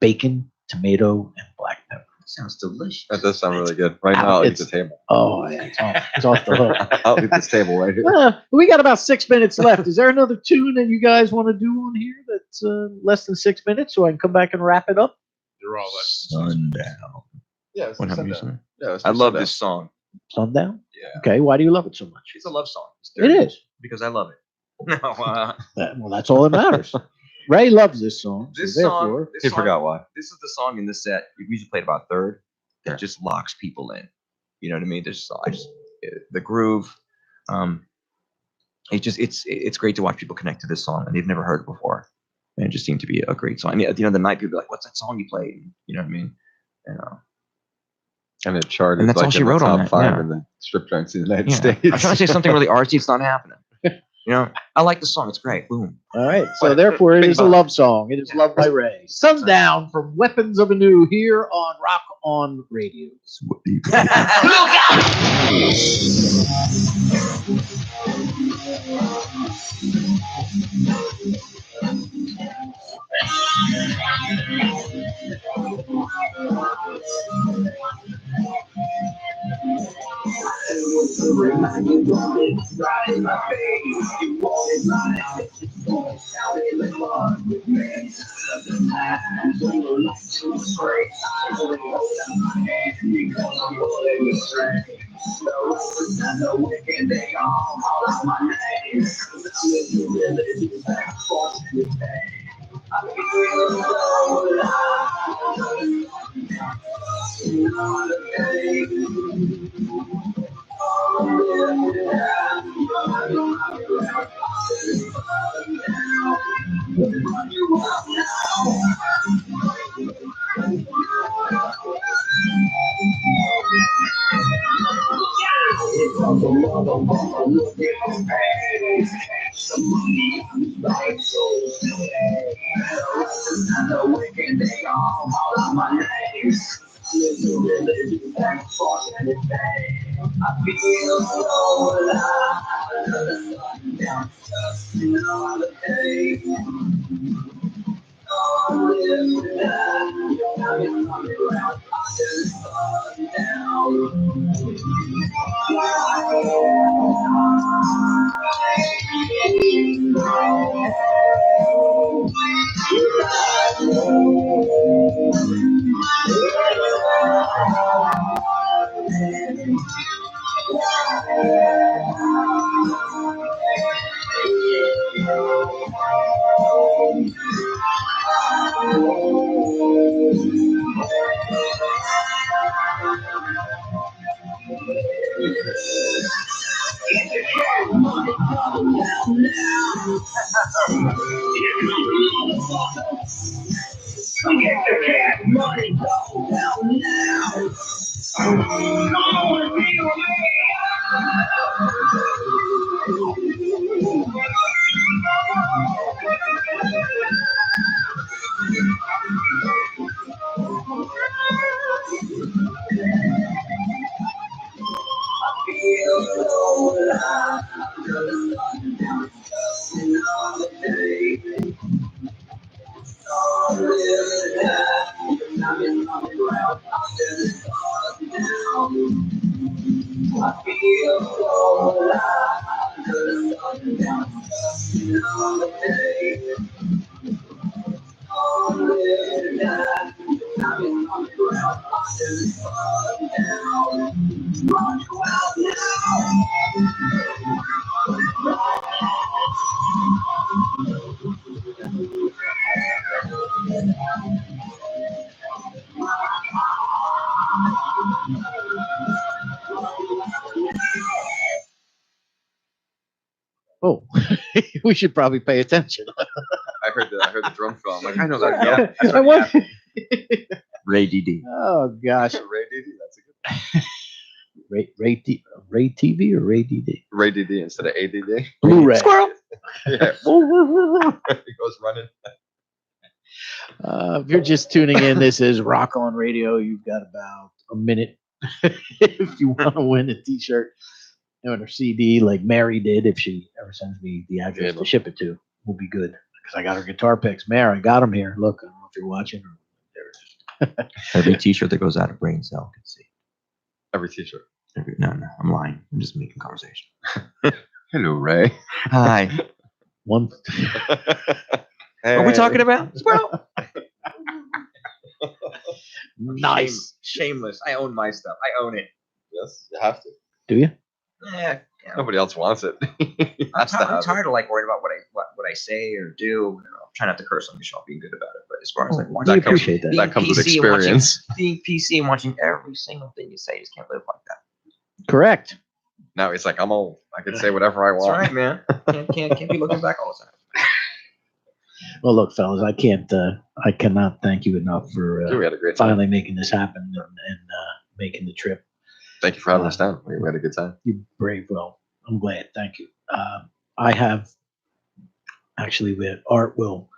bacon, tomato, and black pepper. Sounds delicious. That does sound really good. Right now, I'll eat the table. Oh, yeah, it's off the hook. I'll eat this table right here. We got about 6 minutes left. Is there another tune that you guys want to do on here that's less than 6 minutes so I can come back and wrap it up? They're all less. Sundown. Yeah, let's What do have you Sundown. seen? Yeah, let's I do love Sundown. this song. Sundown? Yeah. Okay, why do you love it so much? It's a love song. It's It dirty is. because I love it. No, Well, that's all that matters. Ray loves this song. So this therefore, song. This He song, forgot why. This is the song in the set. We usually play it about third. That Yeah. just locks people in. You know what I mean? There's the groove. It's great to watch people connect to this song and they've never heard it before. And it just seemed to be a great song. I mean, at the end of the night, people be like, "What's that song you played?" You know what I mean? And And it charted And that's like all she in the wrote on top that, 5 yeah. in the strip joints in the United yeah. States. I'm trying to say something really artsy. It's not happening. You know, I like the song. It's great. Boom. all right. So What? therefore, it Big is a bop. love song. It is loved by Ray. Sundown from Weapons of Anew here on Rock On Radio. Some money, right? So, hey, the wicked they are. call out my name. Little religion, back for anything. I feel so alive. Another sundown, just another day. Oh, live tonight. Your time is coming around. I just sundown. Get the cat money, go down now. Come on, feel me. I feel so alive. Another sundown, just another day. Oh, live tonight. Your time is coming round. I'm just sundown. I feel so alive. Another sundown, just another day. Oh, live tonight. Your time is coming round. I'm just sundown. Run you out Oh, we should probably pay attention. I heard the drum fill. I'm like, I know that. Yeah. I want- Ray DD. Oh gosh, Ray DD. That's a good. Ray TV or Ray DD? Ray DD instead of ADD. Blu-ray. Yeah. He goes running. If you're just tuning in, this is Rock On Radio. You've got about a minute if you want to win a T-shirt and a CD like Mary did. If she ever sends me the address Yeah, to ship it to, will be good because I got her guitar picks. Mary, I got them here. Look, I don't know if you're watching. Every T-shirt that goes out of Brain Cell can see. Every T-shirt. No, I'm lying. I'm just making conversation. Hello, Ray. Hi. One. What are we talking about? Well, Nice. Shameless. I own my stuff. I own it. Yes, you have to. Do you? Yeah. Nobody else wants it. I'm tired of like worried about what I say or do. You know, I'm trying not to curse on the show, being good about it. But as far as like We watching, appreciate that. That comes with PC and watching- experience. being PC and watching every single thing you say, you just can't live like that. Correct. Now he's like, I'm old. I can say whatever I That's want. right, man. Can't be looking back all the time. Well, look, fellas, I cannot thank you enough for Dude, we had a great time. finally making this happen and making the trip. Thank you for having us down. We had a good time. You brave. Well, I'm glad. Thank you. I have actually, Art will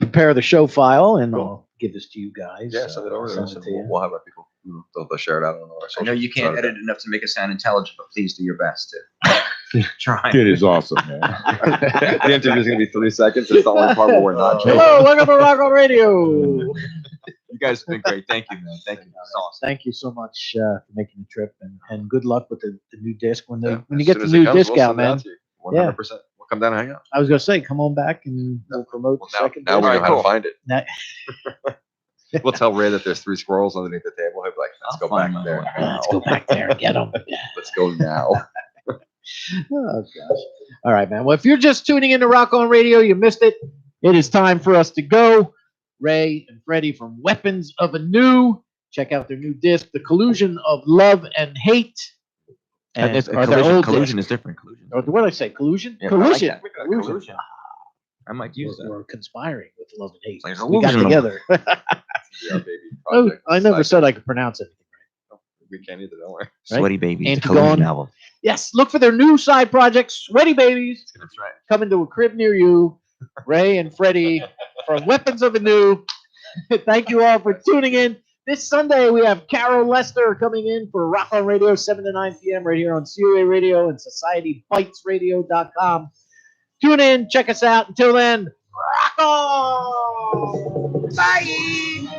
prepare the show file and I'll give this to you guys. Yeah, send it over there. Send it to you. We'll have our people. They'll share it out on our I social. know you can't edit enough to make it sound intelligent, but please do your best to try. Kid is awesome, man. The interview's gonna be 3 seconds. It's the only part where we're not. Hello, welcome to Rock On Radio. You guys have been great. Thank you, man. Thank you. It's awesome. Thank you so much for making the trip and good luck with the new disc when Yeah, when you as get soon the as it new comes, disc we'll out, send it man. to you. 100%. We'll come down and hang out. I was gonna say, come on back and we'll promote the Now, second now we disc. know how cool. to find it. Now- We'll tell Ray that there's 3 squirrels underneath the table. He'll be like, let's I'll go find back my there. way. now. Let's go back there and get them. Let's go now. Oh gosh. All right, man. Well, if you're just tuning into Rock On Radio, you missed it. It is time for us to go. Ray and Freddie from Weapons of Anew. Check out their new disc, The Collusion of Love and Hate. And or their old collusion disc. is different. Collusion. Or what did I say? Collusion? Yeah, I like collusion. that. Collusion. I might use that. Or conspiring with love and hate. It's like We got collusion. together. Our baby Oh, project. I never Side- said I could pronounce it. We can't either, don't worry. Right? Sweaty Baby. And The to go collusion on- album. Yes, look for their new side project, Sweaty Babies, That's right. coming to a crib near you. Ray and Freddie from Weapons of Anew. Thank you all for tuning in. This Sunday, we have Carol Lester coming in for Rock on Radio, 7 to 9 p.m. right here on COA Radio and SocietyBitesRadio.com. Tune in, check us out. Until then, rock on! Bye!